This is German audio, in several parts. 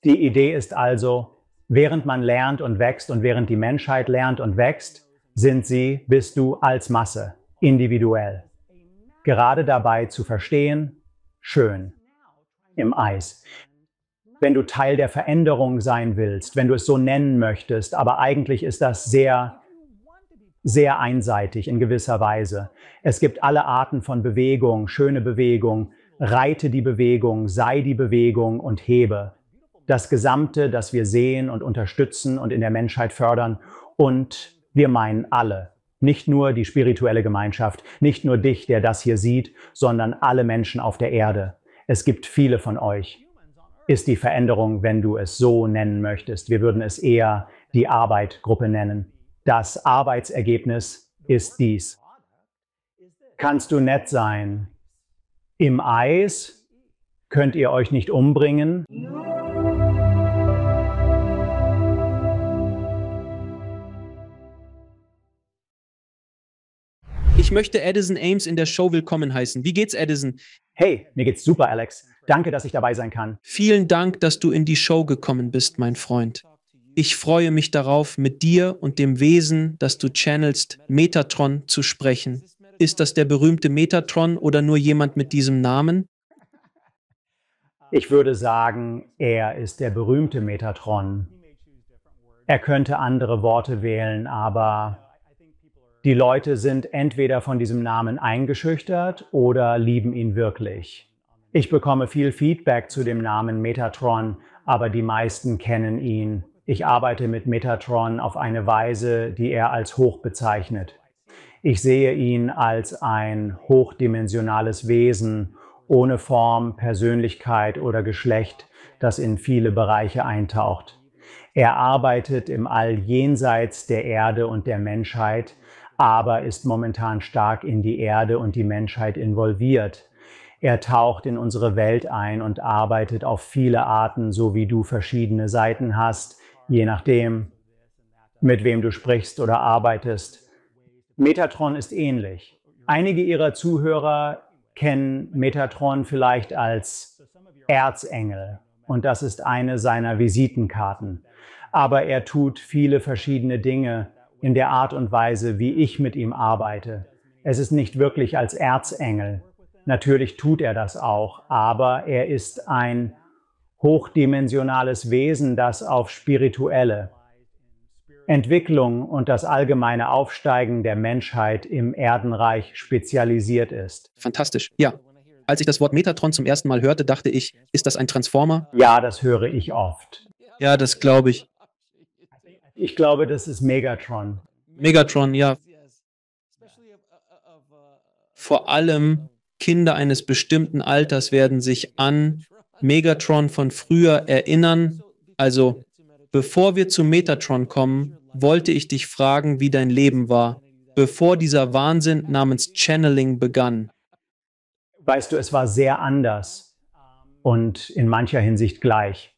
Die Idee ist also, während man lernt und wächst und während die Menschheit lernt und wächst, bist du als Masse, individuell, gerade dabei zu verstehen, schön, im Eis. Wenn du Teil der Veränderung sein willst, wenn du es so nennen möchtest, aber eigentlich ist das sehr, sehr einseitig in gewisser Weise. Es gibt alle Arten von Bewegung, schöne Bewegung, reite die Bewegung, sei die Bewegung und hebe. Das Gesamte, das wir sehen und unterstützen und in der Menschheit fördern. Und wir meinen alle, nicht nur die spirituelle Gemeinschaft, nicht nur dich, der das hier sieht, sondern alle Menschen auf der Erde. Es gibt viele von euch. Ist die Veränderung, wenn du es so nennen möchtest. Wir würden es eher die Arbeitgruppe nennen. Das Arbeitsergebnis ist dies. Kannst du nett sein? Im Eis könnt ihr euch nicht umbringen. Ich möchte Addison Ames in der Show willkommen heißen. Wie geht's, Addison? Hey, mir geht's super, Alex. Danke, dass ich dabei sein kann. Vielen Dank, dass du in die Show gekommen bist, mein Freund. Ich freue mich darauf, mit dir und dem Wesen, das du channelst, Metatron zu sprechen. Ist das der berühmte Metatron oder nur jemand mit diesem Namen? Ich würde sagen, er ist der berühmte Metatron. Er könnte andere Worte wählen, aber die Leute sind entweder von diesem Namen eingeschüchtert oder lieben ihn wirklich. Ich bekomme viel Feedback zu dem Namen Metatron, aber die meisten kennen ihn. Ich arbeite mit Metatron auf eine Weise, die er als hoch bezeichnet. Ich sehe ihn als ein hochdimensionales Wesen, ohne Form, Persönlichkeit oder Geschlecht, das in viele Bereiche eintaucht. Er arbeitet im All jenseits der Erde und der Menschheit, aber ist momentan stark in die Erde und die Menschheit involviert. Er taucht in unsere Welt ein und arbeitet auf viele Arten, so wie du verschiedene Seiten hast, je nachdem, mit wem du sprichst oder arbeitest. Metatron ist ähnlich. Einige ihrer Zuhörer kennen Metatron vielleicht als Erzengel und das ist eine seiner Visitenkarten. Aber er tut viele verschiedene Dinge in der Art und Weise, wie ich mit ihm arbeite. Es ist nicht wirklich als Erzengel. Natürlich tut er das auch, aber er ist ein hochdimensionales Wesen, das auf spirituelle Entwicklung und das allgemeine Aufsteigen der Menschheit im Erdenreich spezialisiert ist. Fantastisch. Ja. Als ich das Wort Metatron zum ersten Mal hörte, dachte ich, ist das ein Transformer? Ja, das höre ich oft. Ja, das glaube ich. Ich glaube, das ist Megatron. Megatron, ja. Vor allem Kinder eines bestimmten Alters werden sich an Megatron von früher erinnern. Also, bevor wir zu Metatron kommen, wollte ich dich fragen, wie dein Leben war, bevor dieser Wahnsinn namens Channeling begann. Weißt du, es war sehr anders und in mancher Hinsicht gleich.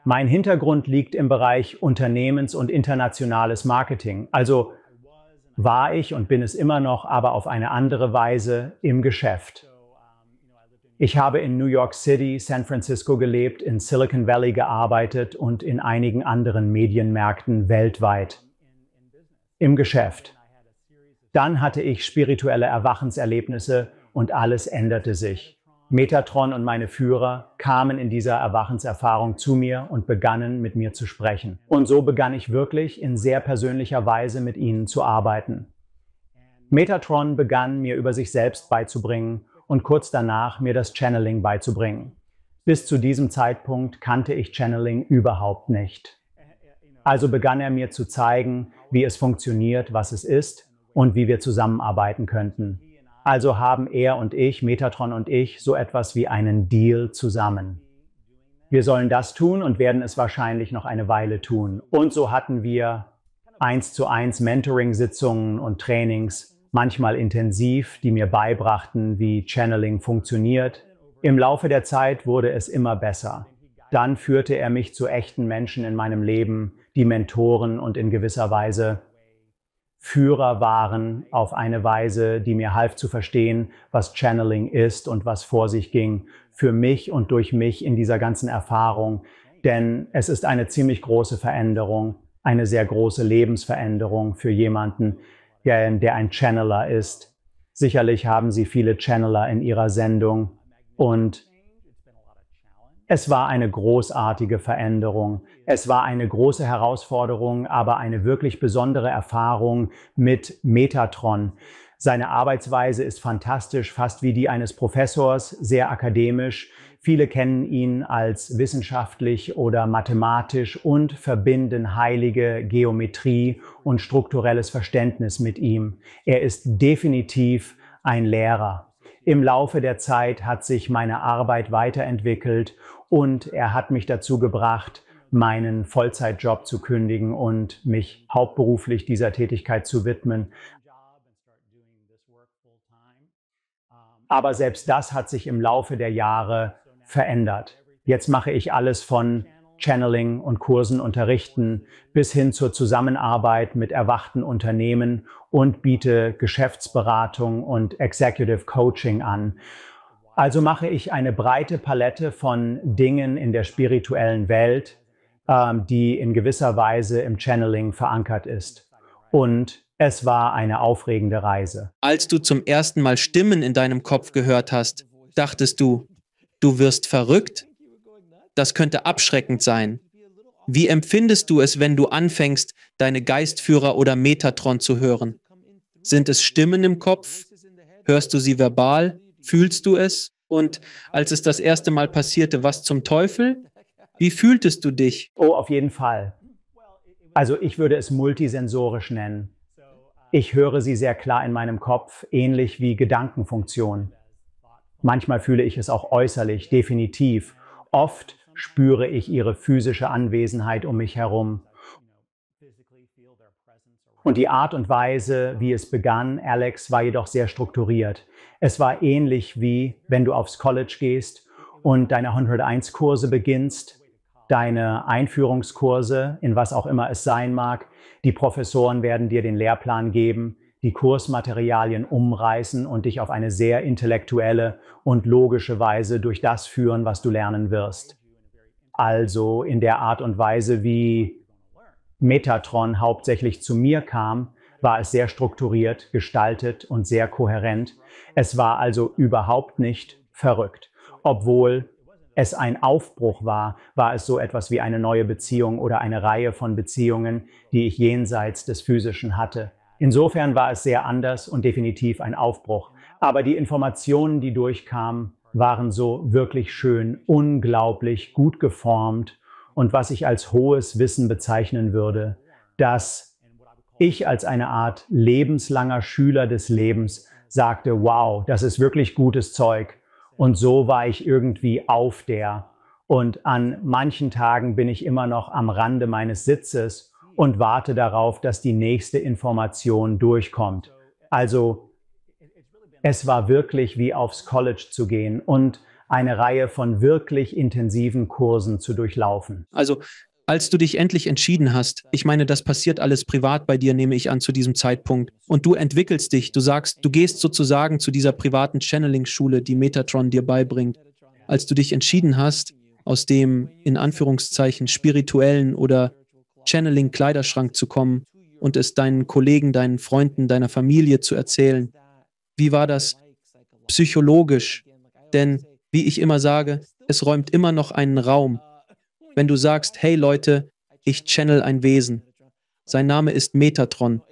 Mein Hintergrund liegt im Bereich Unternehmens- und internationales Marketing. Also war ich und bin es immer noch, aber auf eine andere Weise im Geschäft. Ich habe in New York City, San Francisco gelebt, in Silicon Valley gearbeitet und in einigen anderen Medienmärkten weltweit. Im Geschäft. Dann hatte ich spirituelle Erwachenserlebnisse und alles änderte sich. Metatron und meine Führer kamen in dieser Erwachenserfahrung zu mir und begannen mit mir zu sprechen. Und so begann ich wirklich in sehr persönlicher Weise mit ihnen zu arbeiten. Metatron begann mir über sich selbst beizubringen und kurz danach mir das Channeling beizubringen. Bis zu diesem Zeitpunkt kannte ich Channeling überhaupt nicht. Also begann er mir zu zeigen, wie es funktioniert, was es ist und wie wir zusammenarbeiten könnten. Also haben er und ich, Metatron und ich, so etwas wie einen Deal zusammen. Wir sollen das tun und werden es wahrscheinlich noch eine Weile tun. Und so hatten wir 1:1 Mentoring-Sitzungen und Trainings, manchmal intensiv, die mir beibrachten, wie Channeling funktioniert. Im Laufe der Zeit wurde es immer besser. Dann führte er mich zu echten Menschen in meinem Leben, die Mentoren und in gewisser Weise Führer waren auf eine Weise, die mir half zu verstehen, was Channeling ist und was vor sich ging. Für mich und durch mich in dieser ganzen Erfahrung denn es ist eine ziemlich große Veränderung, eine sehr große Lebensveränderung für jemanden, der ein Channeler ist. Sicherlich haben Sie viele Channeler in Ihrer Sendung und es war eine großartige Veränderung. Es war eine große Herausforderung, aber eine wirklich besondere Erfahrung mit Metatron. Seine Arbeitsweise ist fantastisch, fast wie die eines Professors, sehr akademisch. Viele kennen ihn als wissenschaftlich oder mathematisch und verbinden heilige Geometrie und strukturelles Verständnis mit ihm. Er ist definitiv ein Lehrer. Im Laufe der Zeit hat sich meine Arbeit weiterentwickelt und er hat mich dazu gebracht, meinen Vollzeitjob zu kündigen und mich hauptberuflich dieser Tätigkeit zu widmen. Aber selbst das hat sich im Laufe der Jahre verändert. Jetzt mache ich alles von Channeling und Kursen unterrichten bis hin zur Zusammenarbeit mit erwachten Unternehmen und biete Geschäftsberatung und Executive Coaching an. Also mache ich eine breite Palette von Dingen in der spirituellen Welt, die in gewisser Weise im Channeling verankert ist. Und es war eine aufregende Reise. Als du zum ersten Mal Stimmen in deinem Kopf gehört hast, dachtest du, du wirst verrückt? Das könnte abschreckend sein. Wie empfindest du es, wenn du anfängst, deine Geistführer oder Metatron zu hören? Sind es Stimmen im Kopf? Hörst du sie verbal? Fühlst du es? Und als es das erste Mal passierte, was zum Teufel? Wie fühltest du dich? Oh, auf jeden Fall. Also ich würde es multisensorisch nennen. Ich höre sie sehr klar in meinem Kopf, ähnlich wie Gedankenfunktion. Manchmal fühle ich es auch äußerlich, definitiv. Oft spüre ich ihre physische Anwesenheit um mich herum. Und die Art und Weise, wie es begann, Alex, war jedoch sehr strukturiert. Es war ähnlich wie, wenn du aufs College gehst und deine 101-Kurse beginnst, deine Einführungskurse, in was auch immer es sein mag. Die Professoren werden dir den Lehrplan geben, die Kursmaterialien umreißen und dich auf eine sehr intellektuelle und logische Weise durch das führen, was du lernen wirst. Also in der Art und Weise, wie Metatron hauptsächlich zu mir kam, war es sehr strukturiert, gestaltet und sehr kohärent. Es war also überhaupt nicht verrückt. Obwohl es ein Aufbruch war, war es so etwas wie eine neue Beziehung oder eine Reihe von Beziehungen, die ich jenseits des Physischen hatte. Insofern war es sehr anders und definitiv ein Aufbruch. Aber die Informationen, die durchkamen, waren so wirklich schön, unglaublich gut geformt und was ich als hohes Wissen bezeichnen würde, dass ich als eine Art lebenslanger Schüler des Lebens sagte, wow, das ist wirklich gutes Zeug. Und so war ich irgendwie auf der. Und an manchen Tagen bin ich immer noch am Rande meines Sitzes und warte darauf, dass die nächste Information durchkommt. Also es war wirklich wie aufs College zu gehen und eine Reihe von wirklich intensiven Kursen zu durchlaufen. Also, als du dich endlich entschieden hast, ich meine, das passiert alles privat bei dir, nehme ich an, zu diesem Zeitpunkt, und du entwickelst dich, du sagst, du gehst sozusagen zu dieser privaten Channeling-Schule, die Metatron dir beibringt. Als du dich entschieden hast, aus dem, in Anführungszeichen, spirituellen oder Channeling-Kleiderschrank zu kommen und es deinen Kollegen, deinen Freunden, deiner Familie zu erzählen, wie war das psychologisch? Denn, wie ich immer sage, es räumt immer noch einen Raum. Wenn du sagst, hey Leute, ich channel ein Wesen. Sein Name ist Metatron.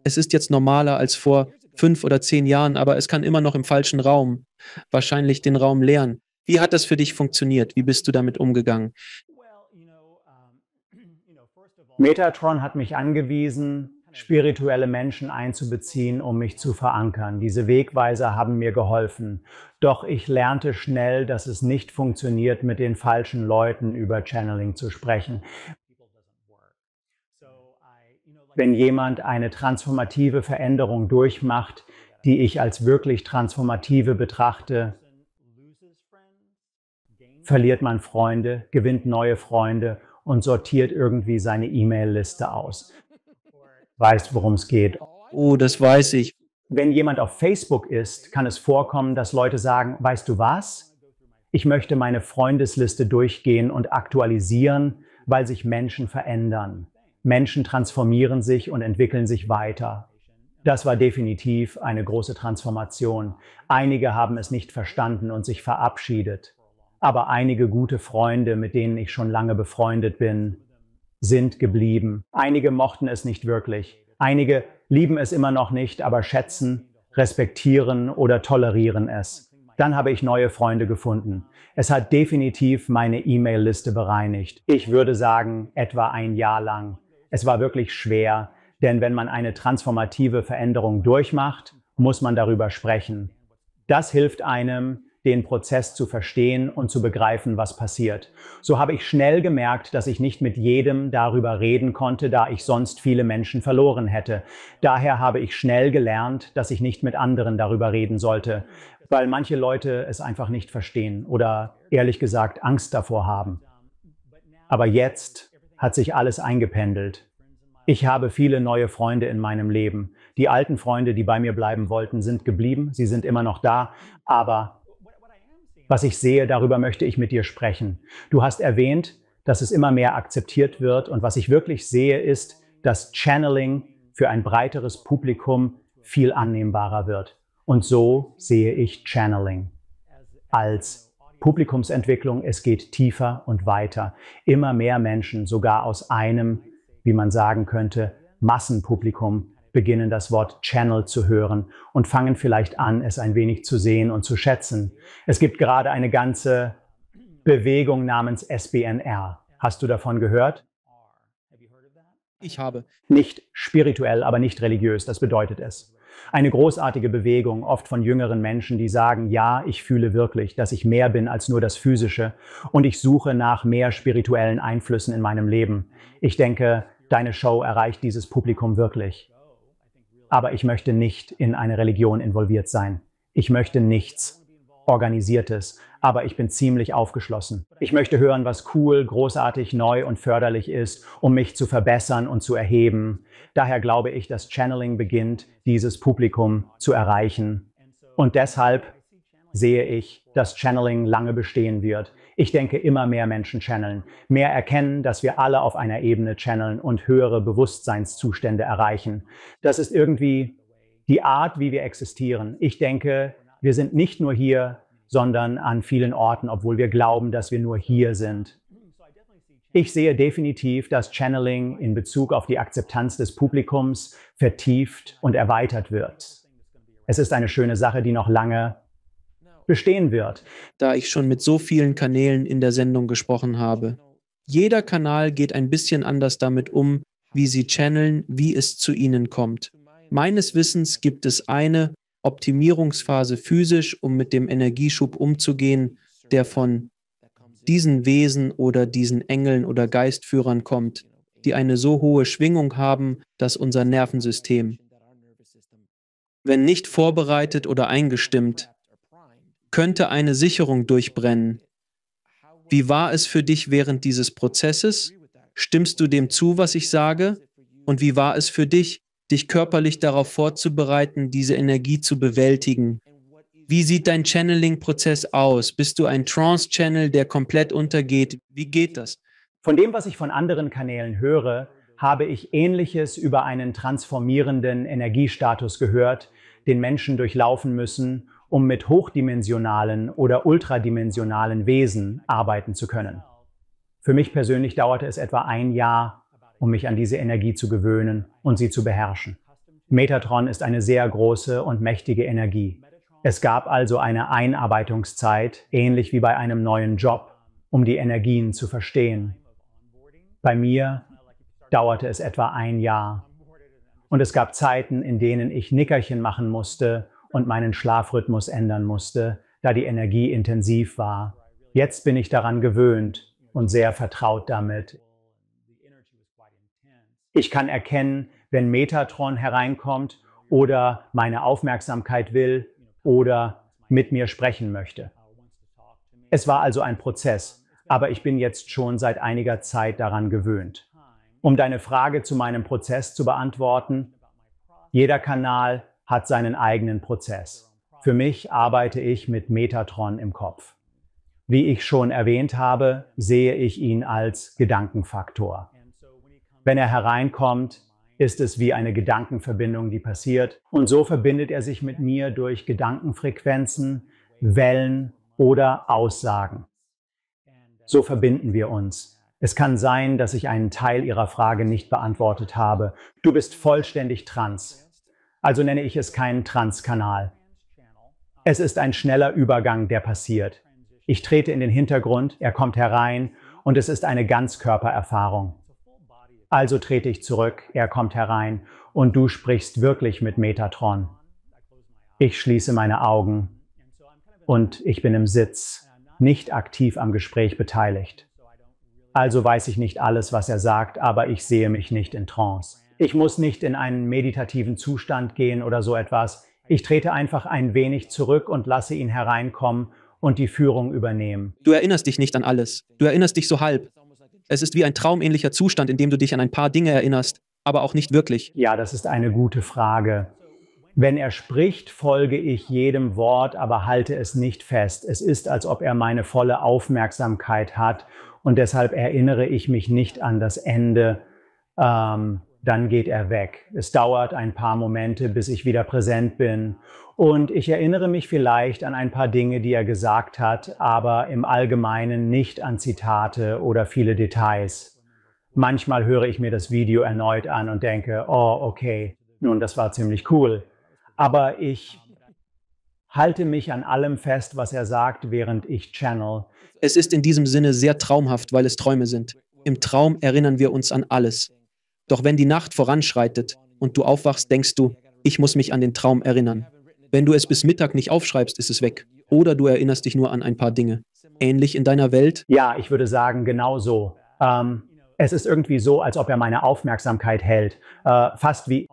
Es ist jetzt normaler als vor 5 oder 10 Jahren, aber es kann immer noch im falschen Raum, wahrscheinlich den Raum leeren. Wie hat das für dich funktioniert? Wie bist du damit umgegangen? Metatron hat mich angewiesen, spirituelle Menschen einzubeziehen, um mich zu verankern. Diese Wegweiser haben mir geholfen. Doch ich lernte schnell, dass es nicht funktioniert, mit den falschen Leuten über Channeling zu sprechen. Wenn jemand eine transformative Veränderung durchmacht, die ich als wirklich transformative betrachte, verliert man Freunde, gewinnt neue Freunde und sortiert irgendwie seine E-Mail-Liste aus. Weißt, worum es geht. Oh, das weiß ich. Wenn jemand auf Facebook ist, kann es vorkommen, dass Leute sagen, weißt du was? Ich möchte meine Freundesliste durchgehen und aktualisieren, weil sich Menschen verändern. Menschen transformieren sich und entwickeln sich weiter. Das war definitiv eine große Transformation. Einige haben es nicht verstanden und sich verabschiedet. Aber einige gute Freunde, mit denen ich schon lange befreundet bin, sind geblieben. Einige mochten es nicht wirklich. Einige lieben es immer noch nicht, aber schätzen, respektieren oder tolerieren es. Dann habe ich neue Freunde gefunden. Es hat definitiv meine E-Mail-Liste bereinigt. Ich würde sagen, etwa ein Jahr lang. Es war wirklich schwer, denn wenn man eine transformative Veränderung durchmacht, muss man darüber sprechen. Das hilft einem, den Prozess zu verstehen und zu begreifen, was passiert. So habe ich schnell gemerkt, dass ich nicht mit jedem darüber reden konnte, da ich sonst viele Menschen verloren hätte. Daher habe ich schnell gelernt, dass ich nicht mit anderen darüber reden sollte, weil manche Leute es einfach nicht verstehen oder ehrlich gesagt Angst davor haben. Aber jetzt hat sich alles eingependelt. Ich habe viele neue Freunde in meinem Leben. Die alten Freunde, die bei mir bleiben wollten, sind geblieben. Sie sind immer noch da, aber was ich sehe, darüber möchte ich mit dir sprechen. Du hast erwähnt, dass es immer mehr akzeptiert wird und was ich wirklich sehe, ist, dass Channeling für ein breiteres Publikum viel annehmbarer wird. Und so sehe ich Channeling als Publikumsentwicklung. Es geht tiefer und weiter. Immer mehr Menschen, sogar aus einem, wie man sagen könnte, Massenpublikum, beginnen das Wort Channel zu hören und fangen vielleicht an, es ein wenig zu sehen und zu schätzen. Es gibt gerade eine ganze Bewegung namens SBNR. Hast du davon gehört? Ich habe. Nicht spirituell, aber nicht religiös, das bedeutet es. Eine großartige Bewegung, oft von jüngeren Menschen, die sagen, ja, ich fühle wirklich, dass ich mehr bin als nur das Physische und ich suche nach mehr spirituellen Einflüssen in meinem Leben. Ich denke, deine Show erreicht dieses Publikum wirklich. Aber ich möchte nicht in eine Religion involviert sein. Ich möchte nichts Organisiertes, aber ich bin ziemlich aufgeschlossen. Ich möchte hören, was cool, großartig, neu und förderlich ist, um mich zu verbessern und zu erheben. Daher glaube ich, dass Channeling beginnt, dieses Publikum zu erreichen. Und deshalb sehe ich, dass Channeling lange bestehen wird. Ich denke, immer mehr Menschen channeln, mehr erkennen, dass wir alle auf einer Ebene channeln und höhere Bewusstseinszustände erreichen. Das ist irgendwie die Art, wie wir existieren. Ich denke, wir sind nicht nur hier, sondern an vielen Orten, obwohl wir glauben, dass wir nur hier sind. Ich sehe definitiv, dass Channeling in Bezug auf die Akzeptanz des Publikums vertieft und erweitert wird. Es ist eine schöne Sache, die noch lange bestehen wird. Da ich schon mit so vielen Kanälen in der Sendung gesprochen habe. Jeder Kanal geht ein bisschen anders damit um, wie sie channeln, wie es zu ihnen kommt. Meines Wissens gibt es eine Optimierungsphase physisch, um mit dem Energieschub umzugehen, der von diesen Wesen oder diesen Engeln oder Geistführern kommt, die eine so hohe Schwingung haben, dass unser Nervensystem, wenn nicht vorbereitet oder eingestimmt, könnte eine Sicherung durchbrennen. Wie war es für dich während dieses Prozesses? Stimmst du dem zu, was ich sage? Und wie war es für dich, dich körperlich darauf vorzubereiten, diese Energie zu bewältigen? Wie sieht dein Channeling-Prozess aus? Bist du ein Trance-Channel, der komplett untergeht? Wie geht das? Von dem, was ich von anderen Kanälen höre, habe ich Ähnliches über einen transformierenden Energiestatus gehört, den Menschen durchlaufen müssen, um mit hochdimensionalen oder ultradimensionalen Wesen arbeiten zu können. Für mich persönlich dauerte es etwa ein Jahr, um mich an diese Energie zu gewöhnen und sie zu beherrschen. Metatron ist eine sehr große und mächtige Energie. Es gab also eine Einarbeitungszeit, ähnlich wie bei einem neuen Job, um die Energien zu verstehen. Bei mir dauerte es etwa ein Jahr. Und es gab Zeiten, in denen ich Nickerchen machen musste und meinen Schlafrhythmus ändern musste, da die Energie intensiv war. Jetzt bin ich daran gewöhnt und sehr vertraut damit. Ich kann erkennen, wenn Metatron hereinkommt oder meine Aufmerksamkeit will oder mit mir sprechen möchte. Es war also ein Prozess, aber ich bin jetzt schon seit einiger Zeit daran gewöhnt. Um deine Frage zu meinem Prozess zu beantworten, jeder Kanal hat seinen eigenen Prozess. Für mich arbeite ich mit Metatron im Kopf. Wie ich schon erwähnt habe, sehe ich ihn als Gedankenfaktor. Wenn er hereinkommt, ist es wie eine Gedankenverbindung, die passiert. Und so verbindet er sich mit mir durch Gedankenfrequenzen, Wellen oder Aussagen. So verbinden wir uns. Es kann sein, dass ich einen Teil Ihrer Frage nicht beantwortet habe. Du bist vollständig trans. Also nenne ich es keinen Transkanal. Es ist ein schneller Übergang, der passiert. Ich trete in den Hintergrund, er kommt herein und es ist eine Ganzkörpererfahrung. Also trete ich zurück, er kommt herein und du sprichst wirklich mit Metatron. Ich schließe meine Augen und ich bin im Sitz, nicht aktiv am Gespräch beteiligt. Also weiß ich nicht alles, was er sagt, aber ich sehe mich nicht in Trance. Ich muss nicht in einen meditativen Zustand gehen oder so etwas. Ich trete einfach ein wenig zurück und lasse ihn hereinkommen und die Führung übernehmen. Du erinnerst dich nicht an alles. Du erinnerst dich so halb. Es ist wie ein traumähnlicher Zustand, in dem du dich an ein paar Dinge erinnerst, aber auch nicht wirklich. Ja, das ist eine gute Frage. Wenn er spricht, folge ich jedem Wort, aber halte es nicht fest. Es ist, als ob er meine volle Aufmerksamkeit hat und deshalb erinnere ich mich nicht an das Ende. Dann geht er weg. Es dauert ein paar Momente, bis ich wieder präsent bin. Und ich erinnere mich vielleicht an ein paar Dinge, die er gesagt hat, aber im Allgemeinen nicht an Zitate oder viele Details. Manchmal höre ich mir das Video erneut an und denke, oh, okay, nun, das war ziemlich cool. Aber ich halte mich an allem fest, was er sagt, während ich channel. Es ist in diesem Sinne sehr traumhaft, weil es Träume sind. Im Traum erinnern wir uns an alles. Doch wenn die Nacht voranschreitet und du aufwachst, denkst du, ich muss mich an den Traum erinnern. Wenn du es bis Mittag nicht aufschreibst, ist es weg. Oder du erinnerst dich nur an ein paar Dinge. Ähnlich in deiner Welt? Ja, ich würde sagen, genau so. Es ist irgendwie so, als ob er meine Aufmerksamkeit hält. Fast wie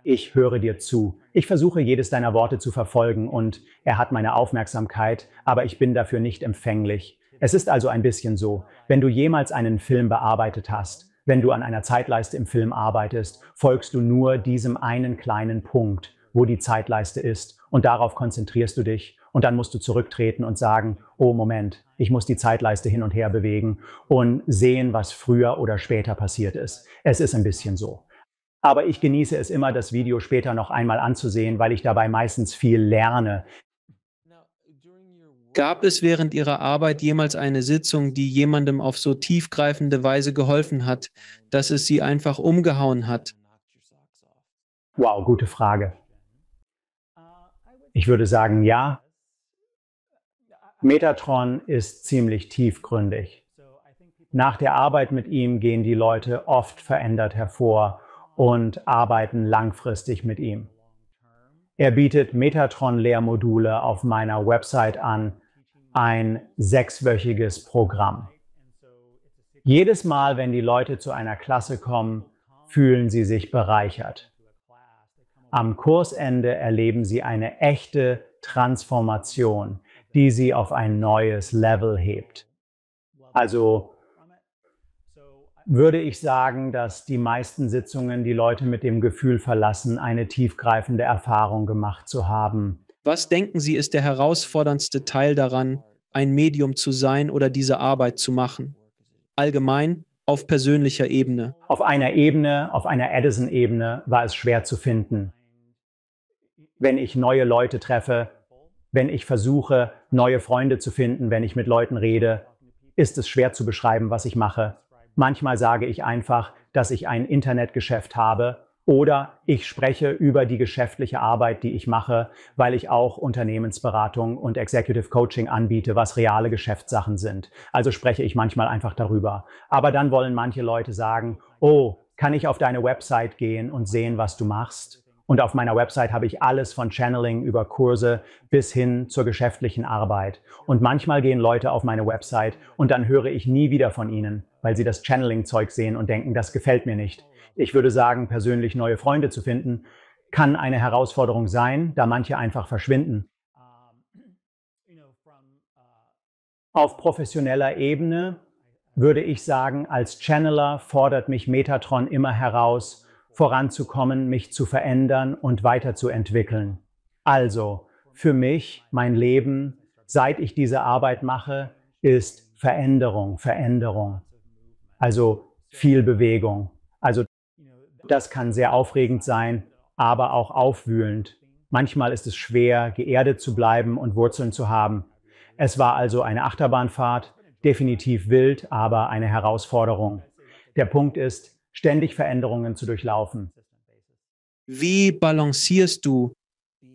ich höre dir zu. Ich versuche, jedes deiner Worte zu verfolgen und er hat meine Aufmerksamkeit, aber ich bin dafür nicht empfänglich. Es ist also ein bisschen so, wenn du jemals einen Film bearbeitet hast, wenn du an einer Zeitleiste im Film arbeitest, folgst du nur diesem einen kleinen Punkt, wo die Zeitleiste ist und darauf konzentrierst du dich und dann musst du zurücktreten und sagen, oh Moment, ich muss die Zeitleiste hin und her bewegen und sehen, was früher oder später passiert ist. Es ist ein bisschen so. Aber ich genieße es immer, das Video später noch einmal anzusehen, weil ich dabei meistens viel lerne. Gab es während Ihrer Arbeit jemals eine Sitzung, die jemandem auf so tiefgreifende Weise geholfen hat, dass es Sie einfach umgehauen hat? Wow, gute Frage. Ich würde sagen, ja. Metatron ist ziemlich tiefgründig. Nach der Arbeit mit ihm gehen die Leute oft verändert hervor und arbeiten langfristig mit ihm. Er bietet Metatron-Lehrmodule auf meiner Website an, ein 6-wöchiges Programm. Jedes Mal, wenn die Leute zu einer Klasse kommen, fühlen sie sich bereichert. Am Kursende erleben sie eine echte Transformation, die sie auf ein neues Level hebt. Also würde ich sagen, dass die meisten Sitzungen die Leute mit dem Gefühl verlassen, eine tiefgreifende Erfahrung gemacht zu haben. Was denken Sie, ist der herausforderndste Teil daran, ein Medium zu sein oder diese Arbeit zu machen? Allgemein, auf persönlicher Ebene. Auf einer Ebene, auf einer Edison-Ebene war es schwer zu finden. Wenn ich neue Leute treffe, wenn ich versuche, neue Freunde zu finden, wenn ich mit Leuten rede, ist es schwer zu beschreiben, was ich mache. Manchmal sage ich einfach, dass ich ein Internetgeschäft habe oder ich spreche über die geschäftliche Arbeit, die ich mache, weil ich auch Unternehmensberatung und Executive Coaching anbiete, was reale Geschäftssachen sind. Also spreche ich manchmal einfach darüber. Aber dann wollen manche Leute sagen, oh, kann ich auf deine Website gehen und sehen, was du machst? Und auf meiner Website habe ich alles von Channeling über Kurse bis hin zur geschäftlichen Arbeit. Und manchmal gehen Leute auf meine Website und dann höre ich nie wieder von ihnen, weil sie das Channeling-Zeug sehen und denken, das gefällt mir nicht. Ich würde sagen, persönlich neue Freunde zu finden, kann eine Herausforderung sein, da manche einfach verschwinden. Auf professioneller Ebene würde ich sagen, als Channeler fordert mich Metatron immer heraus, voranzukommen, mich zu verändern und weiterzuentwickeln. Also, für mich, mein Leben, seit ich diese Arbeit mache, ist Veränderung, Veränderung. Also viel Bewegung. Also das kann sehr aufregend sein, aber auch aufwühlend. Manchmal ist es schwer, geerdet zu bleiben und Wurzeln zu haben. Es war also eine Achterbahnfahrt, definitiv wild, aber eine Herausforderung. Der Punkt ist, ständig Veränderungen zu durchlaufen. Wie balancierst du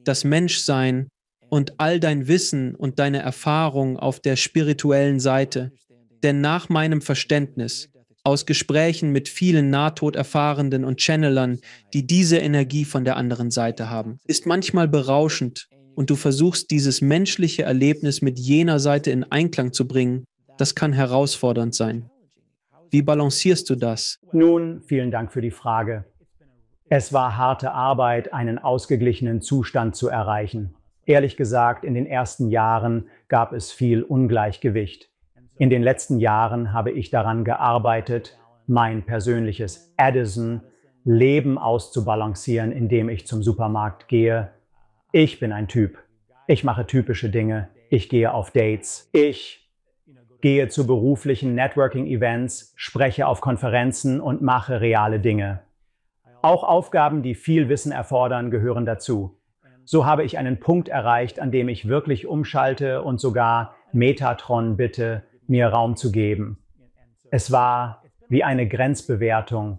das Menschsein und all dein Wissen und deine Erfahrung auf der spirituellen Seite? Denn nach meinem Verständnis, aus Gesprächen mit vielen Nahtoderfahrenden und Channelern, die diese Energie von der anderen Seite haben, ist manchmal berauschend und du versuchst, dieses menschliche Erlebnis mit jener Seite in Einklang zu bringen, das kann herausfordernd sein. Wie balancierst du das? Nun, vielen Dank für die Frage. Es war harte Arbeit, einen ausgeglichenen Zustand zu erreichen. Ehrlich gesagt, in den ersten Jahren gab es viel Ungleichgewicht. In den letzten Jahren habe ich daran gearbeitet, mein persönliches Addison-Leben auszubalancieren, indem ich zum Supermarkt gehe. Ich bin ein Typ. Ich mache typische Dinge. Ich gehe auf Dates. Ich gehe zu beruflichen Networking-Events, spreche auf Konferenzen und mache reale Dinge. Auch Aufgaben, die viel Wissen erfordern, gehören dazu. So habe ich einen Punkt erreicht, an dem ich wirklich umschalte und sogar Metatron bitte, mir Raum zu geben. Es war wie eine Grenzbewertung.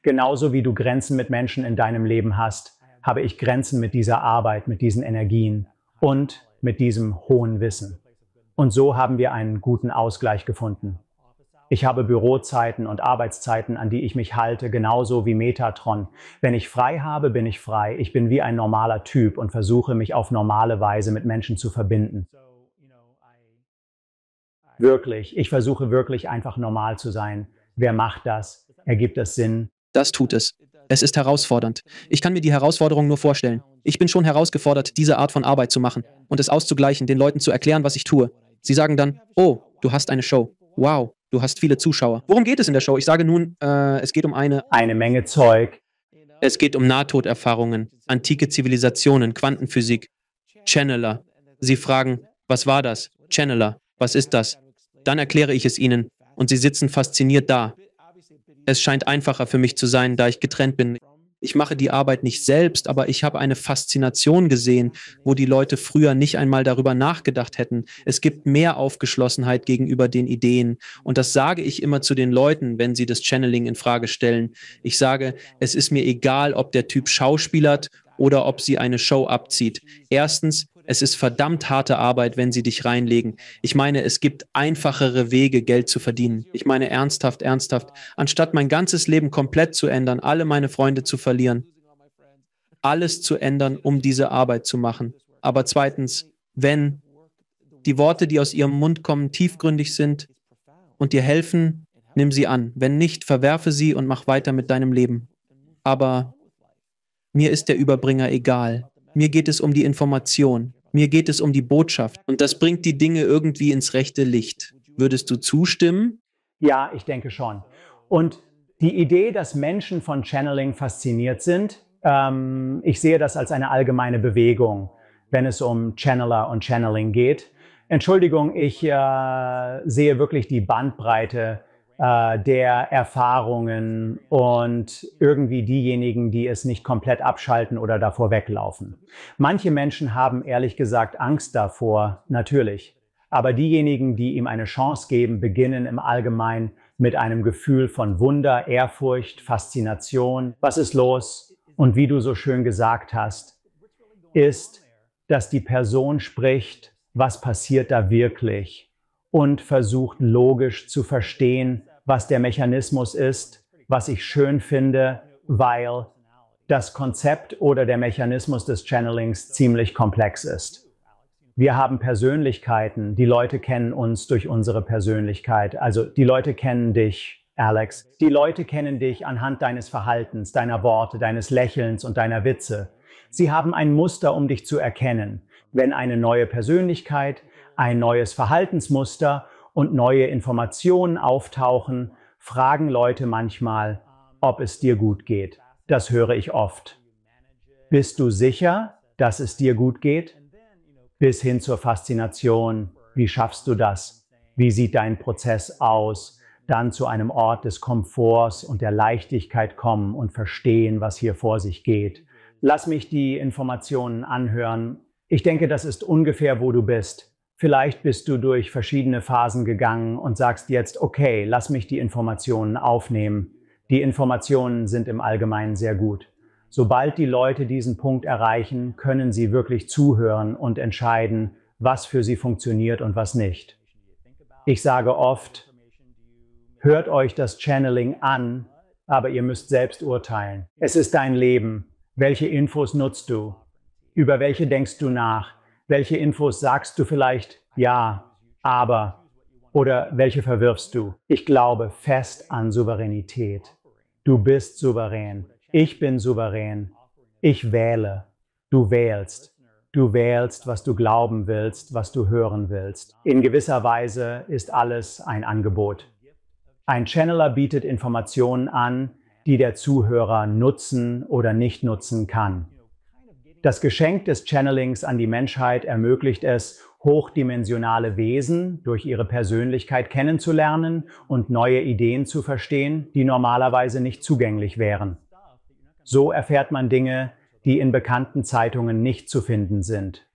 Genauso wie du Grenzen mit Menschen in deinem Leben hast, habe ich Grenzen mit dieser Arbeit, mit diesen Energien und mit diesem hohen Wissen. Und so haben wir einen guten Ausgleich gefunden. Ich habe Bürozeiten und Arbeitszeiten, an die ich mich halte, genauso wie Metatron. Wenn ich frei habe, bin ich frei. Ich bin wie ein normaler Typ und versuche, mich auf normale Weise mit Menschen zu verbinden. Wirklich, ich versuche wirklich einfach normal zu sein. Wer macht das? Ergibt das Sinn? Das tut es. Es ist herausfordernd. Ich kann mir die Herausforderung nur vorstellen. Ich bin schon herausgefordert, diese Art von Arbeit zu machen und es auszugleichen, den Leuten zu erklären, was ich tue. Sie sagen dann, oh, du hast eine Show. Wow, du hast viele Zuschauer. Worum geht es in der Show? Ich sage nun, es geht um Eine Menge Zeug. Es geht um Nahtoderfahrungen, antike Zivilisationen, Quantenphysik, Channeler. Sie fragen, was war das? Channeler, was ist das? Dann erkläre ich es ihnen und sie sitzen fasziniert da. Es scheint einfacher für mich zu sein, da ich getrennt bin. Ich mache die Arbeit nicht selbst, aber ich habe eine Faszination gesehen, wo die Leute früher nicht einmal darüber nachgedacht hätten. Es gibt mehr Aufgeschlossenheit gegenüber den Ideen. Und das sage ich immer zu den Leuten, wenn sie das Channeling in Frage stellen. Ich sage, es ist mir egal, ob der Typ schauspielert oder ob sie eine Show abzieht. Erstens, es ist verdammt harte Arbeit, wenn sie dich reinlegen. Ich meine, es gibt einfachere Wege, Geld zu verdienen. Ich meine ernsthaft, ernsthaft. Anstatt mein ganzes Leben komplett zu ändern, alle meine Freunde zu verlieren, alles zu ändern, um diese Arbeit zu machen. Aber zweitens, wenn die Worte, die aus ihrem Mund kommen, tiefgründig sind und dir helfen, nimm sie an. Wenn nicht, verwerfe sie und mach weiter mit deinem Leben. Aber mir ist der Überbringer egal. Mir geht es um die Information. Mir geht es um die Botschaft. Und das bringt die Dinge irgendwie ins rechte Licht. Würdest du zustimmen? Ja, ich denke schon. Und die Idee, dass Menschen von Channeling fasziniert sind, ich sehe das als eine allgemeine Bewegung, wenn es um Channeler und Channeling geht. Entschuldigung, ich sehe wirklich die Bandbreite der Erfahrungen und irgendwie diejenigen, die es nicht komplett abschalten oder davor weglaufen. Manche Menschen haben ehrlich gesagt Angst davor, natürlich. Aber diejenigen, die ihm eine Chance geben, beginnen im Allgemeinen mit einem Gefühl von Wunder, Ehrfurcht, Faszination. Was ist los? Und wie du so schön gesagt hast, ist, dass die Person spricht, was passiert da wirklich? Und versucht logisch zu verstehen, was der Mechanismus ist, was ich schön finde, weil das Konzept oder der Mechanismus des Channelings ziemlich komplex ist. Wir haben Persönlichkeiten, die Leute kennen uns durch unsere Persönlichkeit. Also die Leute kennen dich, Alex. Die Leute kennen dich anhand deines Verhaltens, deiner Worte, deines Lächelns und deiner Witze. Sie haben ein Muster, um dich zu erkennen. Wenn eine neue Persönlichkeit, ein neues Verhaltensmuster und neue Informationen auftauchen, fragen Leute manchmal, ob es dir gut geht. Das höre ich oft. Bist du sicher, dass es dir gut geht? bis hin zur Faszination. Wie schaffst du das? Wie sieht dein Prozess aus? Dann zu einem Ort des Komforts und der Leichtigkeit kommen und verstehen, was hier vor sich geht. Lass mich die Informationen anhören. Ich denke, das ist ungefähr, wo du bist. Vielleicht bist du durch verschiedene Phasen gegangen und sagst jetzt, okay, lass mich die Informationen aufnehmen. Die Informationen sind im Allgemeinen sehr gut. Sobald die Leute diesen Punkt erreichen, können sie wirklich zuhören und entscheiden, was für sie funktioniert und was nicht. Ich sage oft, hört euch das Channeling an, aber ihr müsst selbst urteilen. Es ist dein Leben. Welche Infos nutzt du? Über welche denkst du nach? Welche Infos sagst du vielleicht ja, aber? Oder welche verwirfst du? Ich glaube fest an Souveränität. Du bist souverän. Ich bin souverän. Ich wähle. Du wählst. Du wählst, was du glauben willst, was du hören willst. In gewisser Weise ist alles ein Angebot. Ein Channeler bietet Informationen an, die der Zuhörer nutzen oder nicht nutzen kann. Das Geschenk des Channelings an die Menschheit ermöglicht es, hochdimensionale Wesen durch ihre Persönlichkeit kennenzulernen und neue Ideen zu verstehen, die normalerweise nicht zugänglich wären. So erfährt man Dinge, die in bekannten Zeitungen nicht zu finden sind.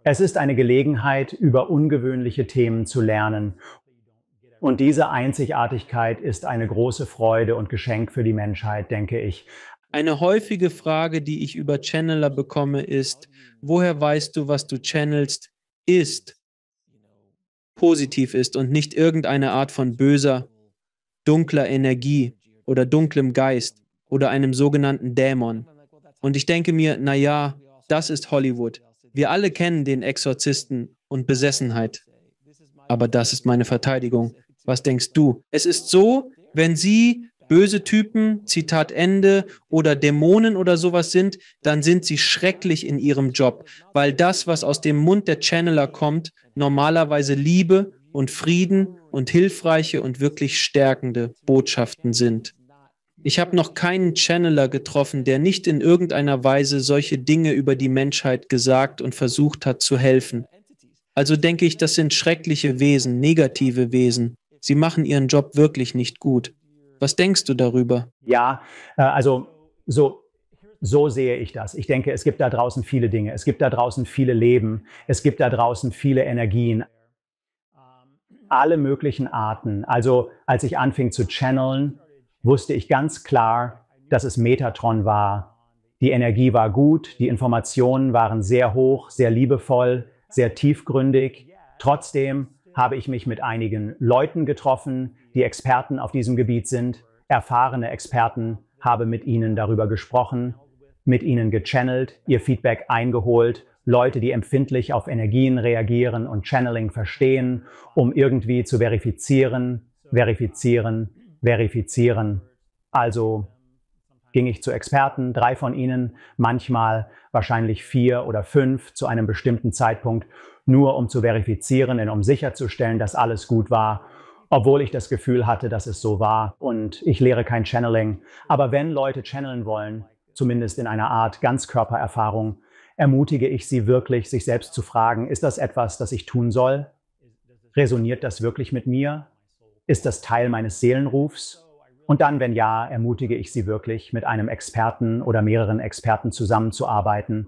Es ist eine Gelegenheit, über ungewöhnliche Themen zu lernen. Und diese Einzigartigkeit ist eine große Freude und Geschenk für die Menschheit, denke ich. Eine häufige Frage, die ich über Channeler bekomme, ist, woher weißt du, was du channelst, positiv ist und nicht irgendeine Art von böser, dunkler Energie oder dunklem Geist oder einem sogenannten Dämon. Und ich denke mir, naja, das ist Hollywood. Wir alle kennen den Exorzisten und Besessenheit. Aber das ist meine Verteidigung. Was denkst du? Es ist so, wenn Sie böse Typen, Zitat Ende, oder Dämonen oder sowas sind, dann sind sie schrecklich in ihrem Job, weil das, was aus dem Mund der Channeler kommt, normalerweise Liebe und Frieden und hilfreiche und wirklich stärkende Botschaften sind. Ich habe noch keinen Channeler getroffen, der nicht in irgendeiner Weise solche Dinge über die Menschheit gesagt und versucht hat zu helfen. Also denke ich, das sind schreckliche Wesen, negative Wesen. Sie machen ihren Job wirklich nicht gut. Was denkst du darüber? Ja, also so sehe ich das. Ich denke, es gibt da draußen viele Dinge. Es gibt da draußen viele Leben. Es gibt da draußen viele Energien. Alle möglichen Arten. Also als ich anfing zu channeln, wusste ich ganz klar, dass es Metatron war. Die Energie war gut, die Informationen waren sehr hoch, sehr liebevoll, sehr tiefgründig. Trotzdem habe ich mich mit einigen Leuten getroffen, die Experten auf diesem Gebiet sind, erfahrene Experten, habe mit ihnen darüber gesprochen, mit ihnen gechannelt, ihr Feedback eingeholt, Leute, die empfindlich auf Energien reagieren und Channeling verstehen, um irgendwie zu verifizieren. Also ging ich zu Experten, 3 von ihnen, manchmal wahrscheinlich 4 oder 5 zu einem bestimmten Zeitpunkt, nur um zu verifizieren und um sicherzustellen, dass alles gut war, obwohl ich das Gefühl hatte, dass es so war. Und ich lehre kein Channeling. Aber wenn Leute channeln wollen, zumindest in einer Art Ganzkörpererfahrung, ermutige ich sie wirklich, sich selbst zu fragen, ist das etwas, das ich tun soll? Resoniert das wirklich mit mir? Ist das Teil meines Seelenrufs? Und dann, wenn ja, ermutige ich sie wirklich, mit einem Experten oder mehreren Experten zusammenzuarbeiten,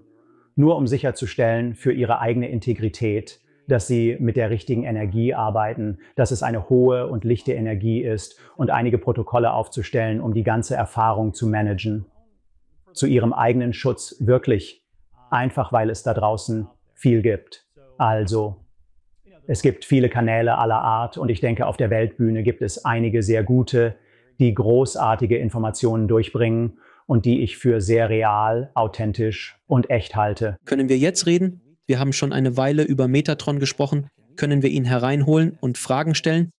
nur um sicherzustellen für ihre eigene Integrität, dass sie mit der richtigen Energie arbeiten, dass es eine hohe und lichte Energie ist und einige Protokolle aufzustellen, um die ganze Erfahrung zu managen. Zu ihrem eigenen Schutz wirklich, einfach weil es da draußen viel gibt. Also, es gibt viele Kanäle aller Art und ich denke, auf der Weltbühne gibt es einige sehr gute, die großartige Informationen durchbringen und die ich für sehr real, authentisch und echt halte. Können wir jetzt reden? Wir haben schon eine Weile über Metatron gesprochen. Können wir ihn hereinholen und Fragen stellen?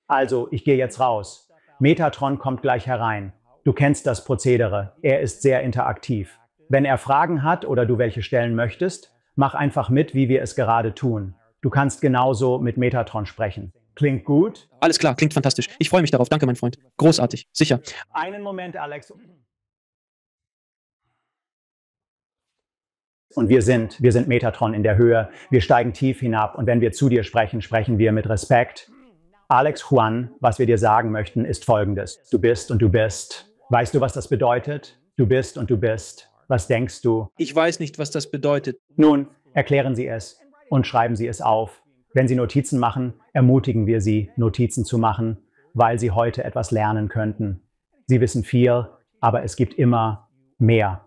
Also, ich gehe jetzt raus. Metatron kommt gleich herein. Du kennst das Prozedere. Er ist sehr interaktiv. Wenn er Fragen hat oder du welche stellen möchtest, mach einfach mit, wie wir es gerade tun. Du kannst genauso mit Metatron sprechen. Klingt gut? Alles klar, klingt fantastisch. Ich freue mich darauf. Danke, mein Freund. Großartig, sicher. Einen Moment, Alex. Und wir sind Metatron in der Höhe. Wir steigen tief hinab. Und wenn wir zu dir sprechen, sprechen wir mit Respekt. Alex Juan, was wir dir sagen möchten, ist Folgendes. Du bist und du bist. Weißt du, was das bedeutet? Du bist und du bist. Was denkst du? Ich weiß nicht, was das bedeutet. Nun, erklären Sie es und schreiben Sie es auf. Wenn Sie Notizen machen, ermutigen wir Sie, Notizen zu machen, weil Sie heute etwas lernen könnten. Sie wissen viel, aber es gibt immer mehr.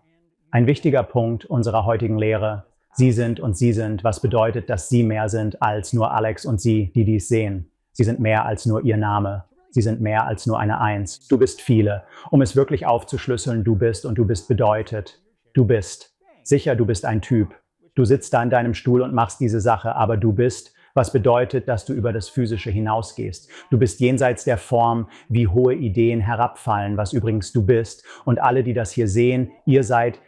Ein wichtiger Punkt unserer heutigen Lehre. Sie sind und Sie sind, was bedeutet, dass Sie mehr sind als nur Alex und Sie, die dies sehen. Sie sind mehr als nur Ihr Name. Sie sind mehr als nur eine Eins. Du bist viele. Um es wirklich aufzuschlüsseln, du bist und du bist bedeutet. Du bist. Sicher, du bist ein Typ. Du sitzt da in deinem Stuhl und machst diese Sache, aber du bist, was bedeutet, dass du über das Physische hinausgehst. Du bist jenseits der Form, wie hohe Ideen herabfallen, was übrigens du bist. Und alle, die das hier sehen, ihr seid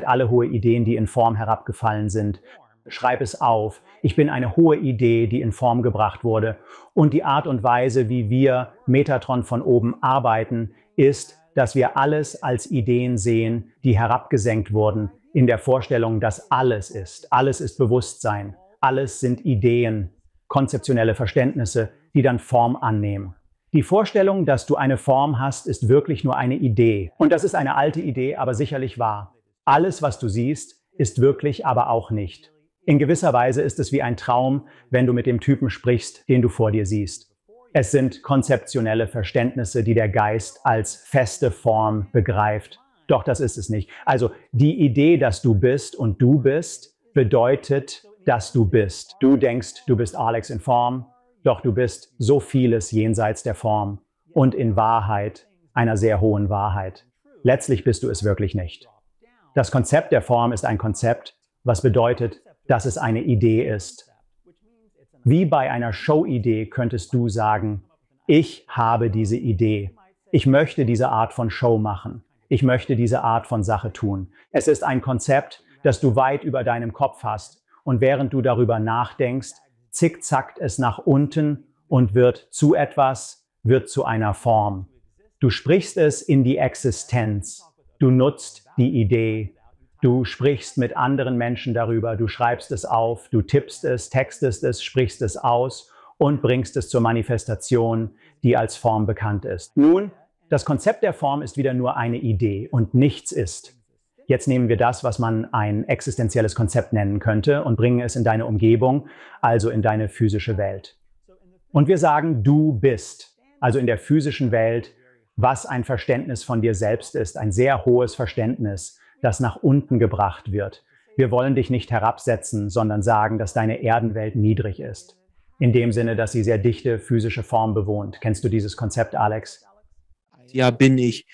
alle hohe Ideen, die in Form herabgefallen sind. Schreib es auf. Ich bin eine hohe Idee, die in Form gebracht wurde. Und die Art und Weise, wie wir Metatron von oben arbeiten, ist, dass wir alles als Ideen sehen, die herabgesenkt wurden, in der Vorstellung, dass alles ist. Alles ist Bewusstsein. Alles sind Ideen, konzeptionelle Verständnisse, die dann Form annehmen. Die Vorstellung, dass du eine Form hast, ist wirklich nur eine Idee. Und das ist eine alte Idee, aber sicherlich wahr. Alles, was du siehst, ist wirklich, aber auch nicht. In gewisser Weise ist es wie ein Traum, wenn du mit dem Typen sprichst, den du vor dir siehst. Es sind konzeptionelle Verständnisse, die der Geist als feste Form begreift. Doch das ist es nicht. Also die Idee, dass du bist und du bist, bedeutet, dass du bist. Du denkst, du bist Alex in Form, doch du bist so vieles jenseits der Form und in Wahrheit, einer sehr hohen Wahrheit. Letztlich bist du es wirklich nicht. Das Konzept der Form ist ein Konzept, was bedeutet, dass es eine Idee ist. Wie bei einer Show-Idee könntest du sagen, ich habe diese Idee. Ich möchte diese Art von Show machen. Ich möchte diese Art von Sache tun. Es ist ein Konzept, das du weit über deinem Kopf hast. Und während du darüber nachdenkst, zickzackt es nach unten und wird zu etwas, wird zu einer Form. Du sprichst es in die Existenz. Du nutzt die Idee. Du sprichst mit anderen Menschen darüber. Du schreibst es auf. Du tippst es, textest es, sprichst es aus und bringst es zur Manifestation, die als Form bekannt ist. Nun, das Konzept der Form ist wieder nur eine Idee und nichts ist. Jetzt nehmen wir das, was man ein existenzielles Konzept nennen könnte, und bringen es in deine Umgebung, also in deine physische Welt. Und wir sagen, du bist, also in der physischen Welt, was ein Verständnis von dir selbst ist, ein sehr hohes Verständnis, das nach unten gebracht wird. Wir wollen dich nicht herabsetzen, sondern sagen, dass deine Erdenwelt niedrig ist. In dem Sinne, dass sie sehr dichte physische Form bewohnt. Kennst du dieses Konzept, Alex? Ja, bin ich.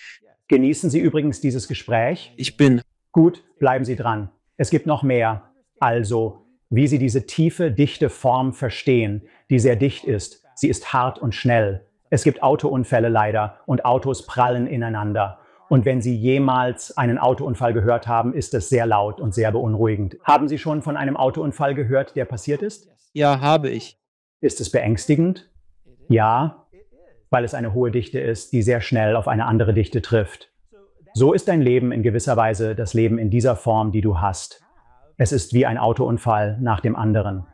Genießen Sie übrigens dieses Gespräch? Ich bin. Gut, bleiben Sie dran. Es gibt noch mehr. Also, wie Sie diese tiefe, dichte Form verstehen, die sehr dicht ist. Sie ist hart und schnell. Es gibt Autounfälle leider und Autos prallen ineinander. Und wenn Sie jemals einen Autounfall gehört haben, ist es sehr laut und sehr beunruhigend. Haben Sie schon von einem Autounfall gehört, der passiert ist? Ja, habe ich. Ist es beängstigend? Ja, weil es eine hohe Dichte ist, die sehr schnell auf eine andere Dichte trifft. So ist dein Leben in gewisser Weise das Leben in dieser Form, die du hast. Es ist wie ein Autounfall nach dem anderen.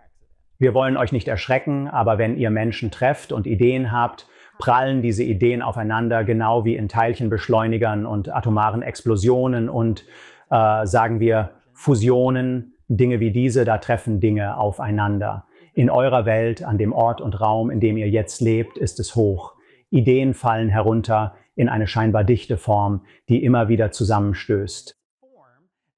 Wir wollen euch nicht erschrecken, aber wenn ihr Menschen trefft und Ideen habt, prallen diese Ideen aufeinander, genau wie in Teilchenbeschleunigern und atomaren Explosionen und, sagen wir, Fusionen, Dinge wie diese, da treffen Dinge aufeinander. In eurer Welt, an dem Ort und Raum, in dem ihr jetzt lebt, ist es hoch. Ideen fallen herunter in eine scheinbar dichte Form, die immer wieder zusammenstößt.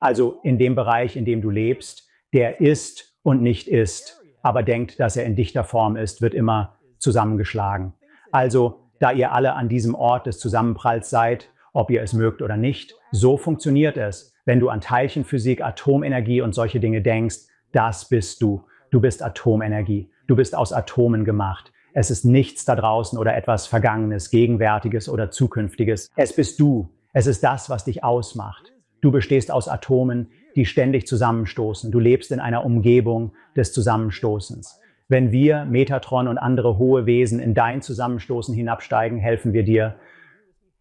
Also in dem Bereich, in dem du lebst, der ist und nicht ist, aber denkt, dass er in dichter Form ist, wird immer zusammengeschlagen. Also, da ihr alle an diesem Ort des Zusammenpralls seid, ob ihr es mögt oder nicht, so funktioniert es. Wenn du an Teilchenphysik, Atomenergie und solche Dinge denkst, das bist du. Du bist Atomenergie. Du bist aus Atomen gemacht. Es ist nichts da draußen oder etwas Vergangenes, Gegenwärtiges oder Zukünftiges. Es bist du. Es ist das, was dich ausmacht. Du bestehst aus Atomen, die ständig zusammenstoßen. Du lebst in einer Umgebung des Zusammenstoßens. Wenn wir, Metatron und andere hohe Wesen, in dein Zusammenstoßen hinabsteigen, helfen wir dir,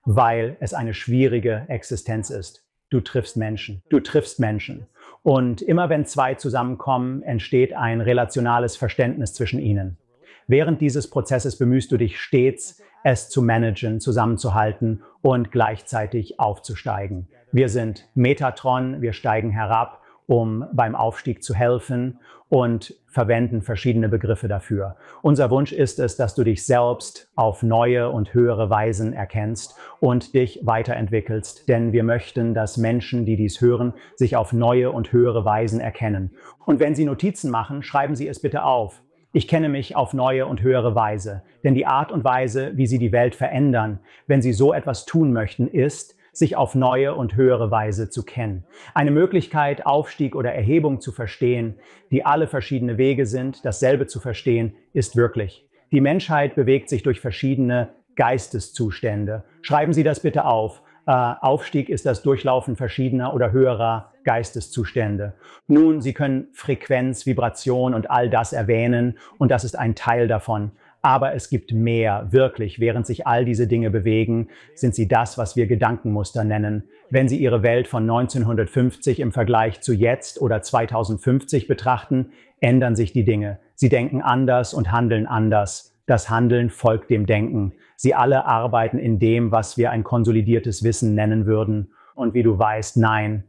weil es eine schwierige Existenz ist. Du triffst Menschen. Du triffst Menschen. Und immer wenn zwei zusammenkommen, entsteht ein relationales Verständnis zwischen ihnen. Während dieses Prozesses bemühst du dich stets, es zu managen, zusammenzuhalten und gleichzeitig aufzusteigen. Wir sind Metatron, wir steigen herab, um beim Aufstieg zu helfen und verwenden verschiedene Begriffe dafür. Unser Wunsch ist es, dass du dich selbst auf neue und höhere Weisen erkennst und dich weiterentwickelst, denn wir möchten, dass Menschen, die dies hören, sich auf neue und höhere Weisen erkennen. Und wenn sie Notizen machen, schreiben sie es bitte auf. Ich kenne mich auf neue und höhere Weise, denn die Art und Weise, wie sie die Welt verändern, wenn sie so etwas tun möchten, ist, sich auf neue und höhere Weise zu kennen. Eine Möglichkeit, Aufstieg oder Erhebung zu verstehen, die alle verschiedene Wege sind, dasselbe zu verstehen, ist wirklich. Die Menschheit bewegt sich durch verschiedene Geisteszustände. Schreiben Sie das bitte auf. Aufstieg ist das Durchlaufen verschiedener oder höherer Geisteszustände. Nun, Sie können Frequenz, Vibration und all das erwähnen und das ist ein Teil davon. Aber es gibt mehr, wirklich. Während sich all diese Dinge bewegen, sind sie das, was wir Gedankenmuster nennen. Wenn Sie Ihre Welt von 1950 im Vergleich zu jetzt oder 2050 betrachten, ändern sich die Dinge. Sie denken anders und handeln anders. Das Handeln folgt dem Denken. Sie alle arbeiten in dem, was wir ein konsolidiertes Wissen nennen würden. Und wie du weißt, nein.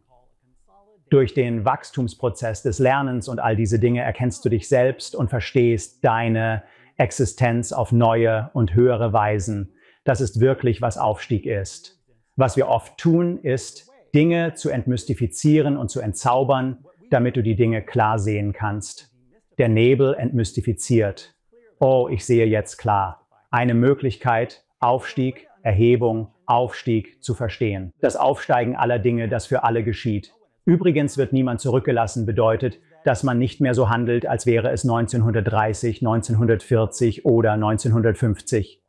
Durch den Wachstumsprozess des Lernens und all diese Dinge erkennst du dich selbst und verstehst deine Existenz auf neue und höhere Weisen. Das ist wirklich, was Aufstieg ist. Was wir oft tun, ist, Dinge zu entmystifizieren und zu entzaubern, damit du die Dinge klar sehen kannst. Der Nebel entmystifiziert. Oh, ich sehe jetzt klar. Eine Möglichkeit, Aufstieg, Erhebung, Aufstieg zu verstehen. Das Aufsteigen aller Dinge, das für alle geschieht. Übrigens wird niemand zurückgelassen bedeutet, dass man nicht mehr so handelt, als wäre es 1930, 1940 oder 1950.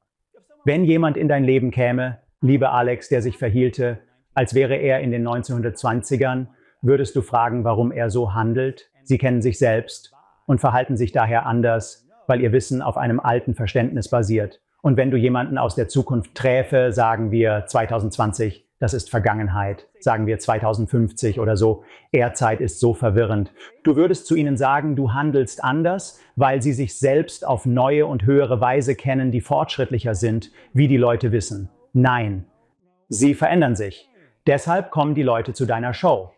Wenn jemand in dein Leben käme, lieber Alex, der sich verhielte, als wäre er in den 1920ern, würdest du fragen, warum er so handelt? Sie kennen sich selbst und verhalten sich daher anders, weil ihr Wissen auf einem alten Verständnis basiert. Und wenn du jemanden aus der Zukunft träfe, sagen wir 2020, das ist Vergangenheit, sagen wir 2050 oder so. Ehrzeit ist so verwirrend. Du würdest zu ihnen sagen, du handelst anders, weil sie sich selbst auf neue und höhere Weise kennen, die fortschrittlicher sind, wie die Leute wissen. Nein, sie verändern sich. Deshalb kommen die Leute zu deiner Show.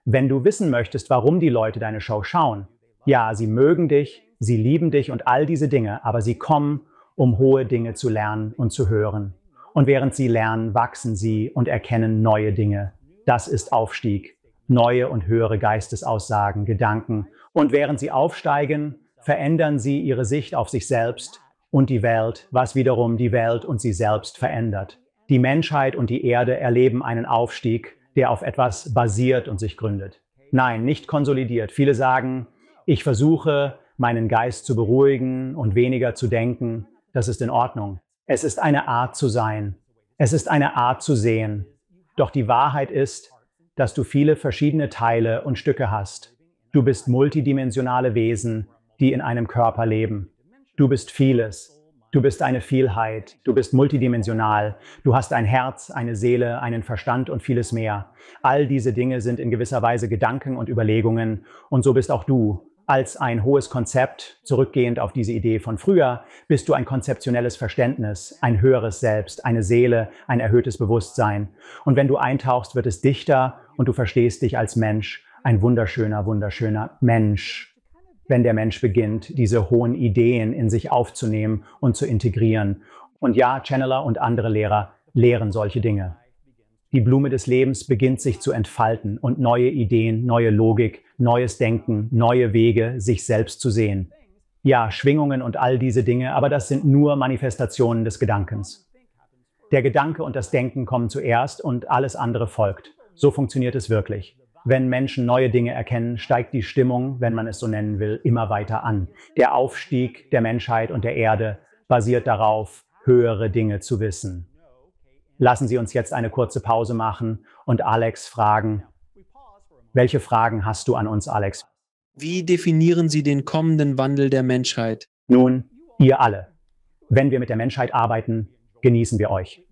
Wenn du wissen möchtest, warum die Leute deine Show schauen, ja, sie mögen dich, sie lieben dich und all diese Dinge, aber sie kommen, um hohe Dinge zu lernen und zu hören. Und während sie lernen, wachsen sie und erkennen neue Dinge. Das ist Aufstieg. Neue und höhere Geistesaussagen, Gedanken. Und während sie aufsteigen, verändern sie ihre Sicht auf sich selbst und die Welt, was wiederum die Welt und sie selbst verändert. Die Menschheit und die Erde erleben einen Aufstieg, der auf etwas basiert und sich gründet. Nein, nicht konsolidiert. Viele sagen, ich versuche, meinen Geist zu beruhigen und weniger zu denken. Das ist in Ordnung. Es ist eine Art zu sein. Es ist eine Art zu sehen. Doch die Wahrheit ist, dass du viele verschiedene Teile und Stücke hast. Du bist multidimensionale Wesen, die in einem Körper leben. Du bist vieles. Du bist eine Vielheit. Du bist multidimensional. Du hast ein Herz, eine Seele, einen Verstand und vieles mehr. All diese Dinge sind in gewisser Weise Gedanken und Überlegungen. Und so bist auch du. Als ein hohes Konzept, zurückgehend auf diese Idee von früher, bist du ein konzeptionelles Verständnis, ein höheres Selbst, eine Seele, ein erhöhtes Bewusstsein. Und wenn du eintauchst, wird es dichter und du verstehst dich als Mensch, ein wunderschöner, wunderschöner Mensch. Wenn der Mensch beginnt, diese hohen Ideen in sich aufzunehmen und zu integrieren. Und ja, Channeler und andere Lehrer lehren solche Dinge. Die Blume des Lebens beginnt sich zu entfalten und neue Ideen, neue Logik, neues Denken, neue Wege, sich selbst zu sehen. Ja, Schwingungen und all diese Dinge, aber das sind nur Manifestationen des Gedankens. Der Gedanke und das Denken kommen zuerst und alles andere folgt. So funktioniert es wirklich. Wenn Menschen neue Dinge erkennen, steigt die Stimmung, wenn man es so nennen will, immer weiter an. Der Aufstieg der Menschheit und der Erde basiert darauf, höhere Dinge zu wissen. Lassen Sie uns jetzt eine kurze Pause machen und Alex fragen. Welche Fragen hast du an uns, Alex? Wie definieren Sie den kommenden Wandel der Menschheit? Nun, ihr alle. Wenn wir mit der Menschheit arbeiten, genießen wir euch.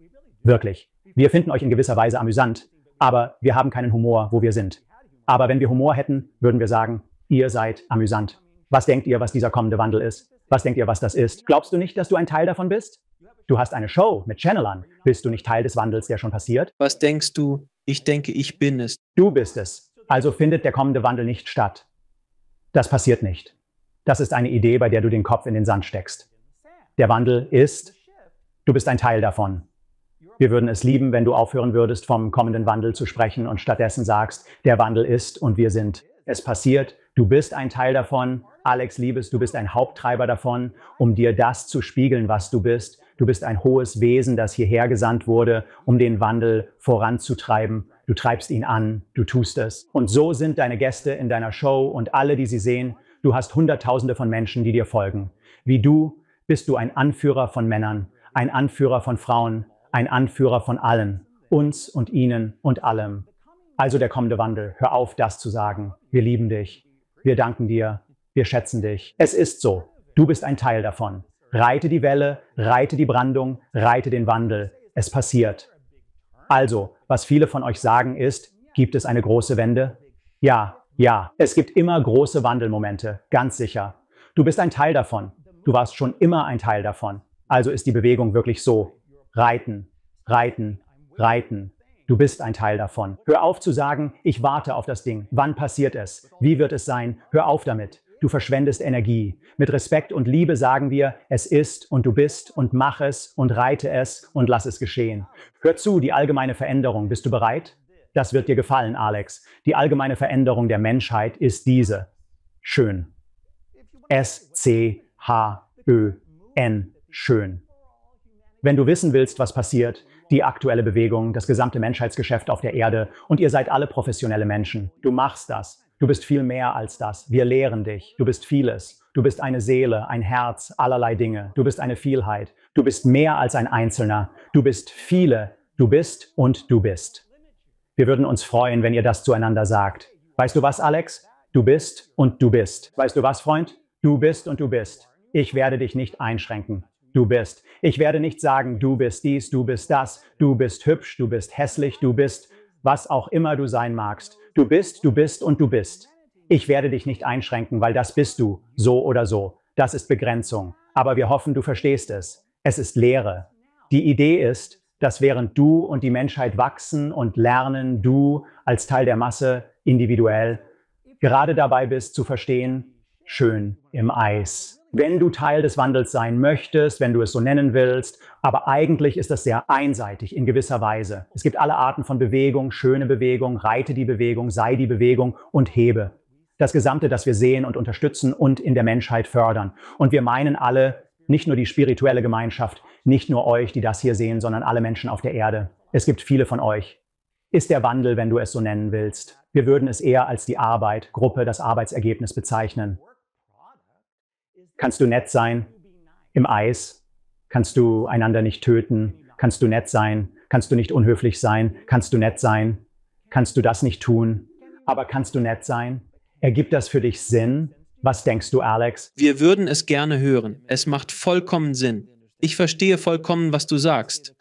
Wirklich. Wir finden euch in gewisser Weise amüsant, aber wir haben keinen Humor, wo wir sind. Aber wenn wir Humor hätten, würden wir sagen, ihr seid amüsant. Was denkt ihr, was dieser kommende Wandel ist? Was denkt ihr, was das ist? Glaubst du nicht, dass du ein Teil davon bist? Du hast eine Show mit Channelern. Bist du nicht Teil des Wandels, der schon passiert? Was denkst du? Ich denke, ich bin es. Du bist es. Also findet der kommende Wandel nicht statt. Das passiert nicht. Das ist eine Idee, bei der du den Kopf in den Sand steckst. Der Wandel ist, du bist ein Teil davon. Wir würden es lieben, wenn du aufhören würdest, vom kommenden Wandel zu sprechen und stattdessen sagst, der Wandel ist und wir sind. Es passiert, du bist ein Teil davon. Alex Liebes, du bist ein Haupttreiber davon, um dir das zu spiegeln, was du bist. Du bist ein hohes Wesen, das hierher gesandt wurde, um den Wandel voranzutreiben. Du treibst ihn an, du tust es. Und so sind deine Gäste in deiner Show und alle, die sie sehen. Du hast Hunderttausende von Menschen, die dir folgen. Wie du bist du ein Anführer von Männern, ein Anführer von Frauen, ein Anführer von allen, uns und ihnen und allem. Also der kommende Wandel, hör auf, das zu sagen. Wir lieben dich, wir danken dir, wir schätzen dich. Es ist so, du bist ein Teil davon. Reite die Welle, reite die Brandung, reite den Wandel. Es passiert. Also, was viele von euch sagen ist, gibt es eine große Wende? Ja, ja, es gibt immer große Wandelmomente, ganz sicher. Du bist ein Teil davon. Du warst schon immer ein Teil davon. Also ist die Bewegung wirklich so. Reiten, reiten, reiten. Du bist ein Teil davon. Hör auf zu sagen, ich warte auf das Ding. Wann passiert es? Wie wird es sein? Hör auf damit. Du verschwendest Energie. Mit Respekt und Liebe sagen wir, es ist und du bist und mach es und reite es und lass es geschehen. Hör zu, die allgemeine Veränderung. Bist du bereit? Das wird dir gefallen, Alex. Die allgemeine Veränderung der Menschheit ist diese. Schön. S-C-H-Ö-N. Schön. Wenn du wissen willst, was passiert, die aktuelle Bewegung, das gesamte Menschheitsgeschäft auf der Erde und ihr seid alle professionelle Menschen. Du machst das. Du bist viel mehr als das. Wir lehren dich. Du bist vieles. Du bist eine Seele, ein Herz, allerlei Dinge. Du bist eine Vielheit. Du bist mehr als ein Einzelner. Du bist viele. Du bist und du bist. Wir würden uns freuen, wenn ihr das zueinander sagt. Weißt du was, Alex? Du bist und du bist. Weißt du was, Freund? Du bist und du bist. Ich werde dich nicht einschränken. Du bist. Ich werde nicht sagen, du bist dies, du bist das, du bist hübsch, du bist hässlich, du bist, was auch immer du sein magst. Du bist und du bist. Ich werde dich nicht einschränken, weil das bist du, so oder so. Das ist Begrenzung. Aber wir hoffen, du verstehst es. Es ist Lehre. Die Idee ist, dass während du und die Menschheit wachsen und lernen, du als Teil der Masse individuell gerade dabei bist zu verstehen, schön im Eis. Wenn du Teil des Wandels sein möchtest, wenn du es so nennen willst, aber eigentlich ist das sehr einseitig in gewisser Weise. Es gibt alle Arten von Bewegung, schöne Bewegung, reite die Bewegung, sei die Bewegung und hebe. Das Gesamte, das wir sehen und unterstützen und in der Menschheit fördern. Und wir meinen alle, nicht nur die spirituelle Gemeinschaft, nicht nur euch, die das hier sehen, sondern alle Menschen auf der Erde. Es gibt viele von euch. Ist der Wandel, wenn du es so nennen willst. Wir würden es eher als die Arbeit, Gruppe, das Arbeitsergebnis bezeichnen. Kannst du nett sein im Eis? Kannst du einander nicht töten? Kannst du nett sein? Kannst du nicht unhöflich sein? Kannst du nett sein? Kannst du das nicht tun? Aber kannst du nett sein? Ergibt das für dich Sinn? Was denkst du, Alex? Wir würden es gerne hören. Es macht vollkommen Sinn. Ich verstehe vollkommen, was du sagst.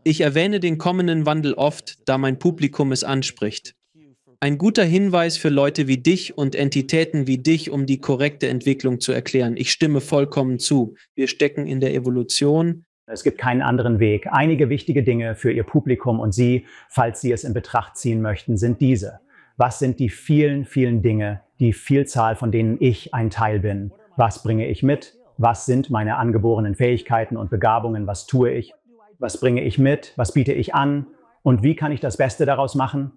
Ich erwähne den kommenden Wandel oft, da mein Publikum es anspricht. Ein guter Hinweis für Leute wie dich und Entitäten wie dich, um die korrekte Entwicklung zu erklären. Ich stimme vollkommen zu. Wir stecken in der Evolution. Es gibt keinen anderen Weg. Einige wichtige Dinge für Ihr Publikum und Sie, falls Sie es in Betracht ziehen möchten, sind diese. Was sind die vielen, vielen Dinge, die Vielzahl, von denen ich ein Teil bin? Was bringe ich mit? Was sind meine angeborenen Fähigkeiten und Begabungen? Was tue ich? Was bringe ich mit? Was biete ich an? Und wie kann ich das Beste daraus machen?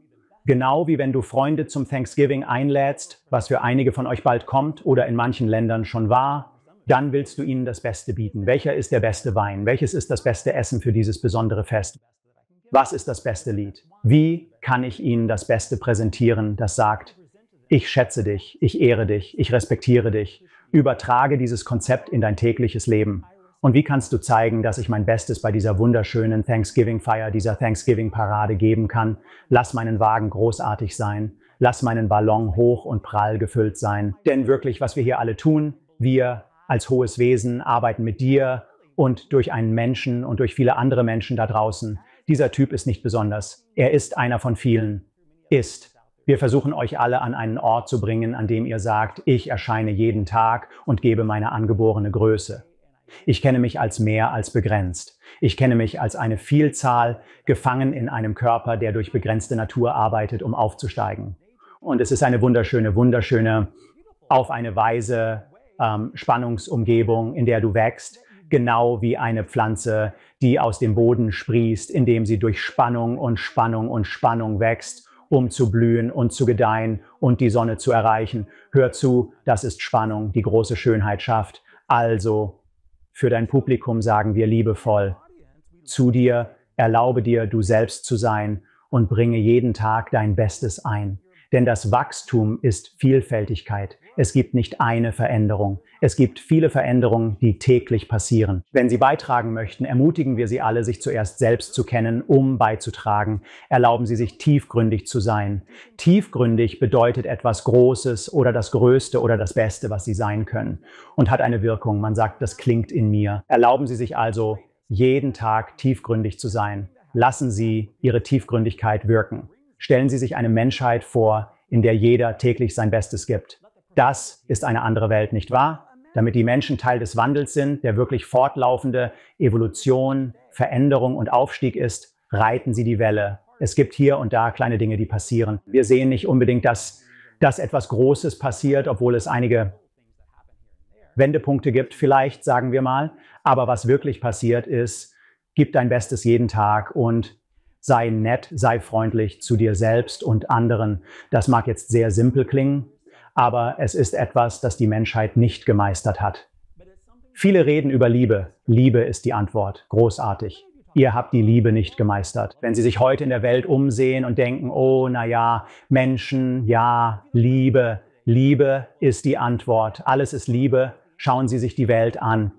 Genau wie wenn du Freunde zum Thanksgiving einlädst, was für einige von euch bald kommt oder in manchen Ländern schon war, dann willst du ihnen das Beste bieten. Welcher ist der beste Wein? Welches ist das beste Essen für dieses besondere Fest? Was ist das beste Lied? Wie kann ich ihnen das Beste präsentieren, das sagt, ich schätze dich, ich ehre dich, ich respektiere dich, übertrage dieses Konzept in dein tägliches Leben. Und wie kannst du zeigen, dass ich mein Bestes bei dieser wunderschönen Thanksgiving-Feier, dieser Thanksgiving-Parade geben kann? Lass meinen Wagen großartig sein. Lass meinen Ballon hoch und prall gefüllt sein. Denn wirklich, was wir hier alle tun, wir als hohes Wesen arbeiten mit dir und durch einen Menschen und durch viele andere Menschen da draußen. Dieser Typ ist nicht besonders. Er ist einer von vielen. Ist. Wir versuchen euch alle an einen Ort zu bringen, an dem ihr sagt, ich erscheine jeden Tag und gebe meine angeborene Größe. Ich kenne mich als mehr als begrenzt. Ich kenne mich als eine Vielzahl, gefangen in einem Körper, der durch begrenzte Natur arbeitet, um aufzusteigen. Und es ist eine wunderschöne, auf eine Weise Spannungsumgebung, in der du wächst, genau wie eine Pflanze, die aus dem Boden sprießt, indem sie durch Spannung und Spannung und Spannung wächst, um zu blühen und zu gedeihen und die Sonne zu erreichen. Hör zu, das ist Spannung, die große Schönheit schafft. Also, für dein Publikum sagen wir liebevoll zu dir, erlaube dir, du selbst zu sein und bringe jeden Tag dein Bestes ein. Denn das Wachstum ist Vielfältigkeit. Es gibt nicht eine Veränderung. Es gibt viele Veränderungen, die täglich passieren. Wenn Sie beitragen möchten, ermutigen wir Sie alle, sich zuerst selbst zu kennen, um beizutragen. Erlauben Sie sich, tiefgründig zu sein. Tiefgründig bedeutet etwas Großes oder das Größte oder das Beste, was Sie sein können. Und hat eine Wirkung. Man sagt, das klingt in mir. Erlauben Sie sich also, jeden Tag tiefgründig zu sein. Lassen Sie Ihre Tiefgründigkeit wirken. Stellen Sie sich eine Menschheit vor, in der jeder täglich sein Bestes gibt. Das ist eine andere Welt, nicht wahr? Damit die Menschen Teil des Wandels sind, der wirklich fortlaufende Evolution, Veränderung und Aufstieg ist, reiten Sie die Welle. Es gibt hier und da kleine Dinge, die passieren. Wir sehen nicht unbedingt, dass etwas Großes passiert, obwohl es einige Wendepunkte gibt, vielleicht, sagen wir mal. Aber was wirklich passiert ist, gib dein Bestes jeden Tag und sei nett, sei freundlich zu dir selbst und anderen. Das mag jetzt sehr simpel klingen, aber es ist etwas, das die Menschheit nicht gemeistert hat. Viele reden über Liebe. Liebe ist die Antwort. Großartig. Ihr habt die Liebe nicht gemeistert. Wenn Sie sich heute in der Welt umsehen und denken, oh, na ja, Menschen, ja, Liebe. Liebe ist die Antwort. Alles ist Liebe. Schauen Sie sich die Welt an.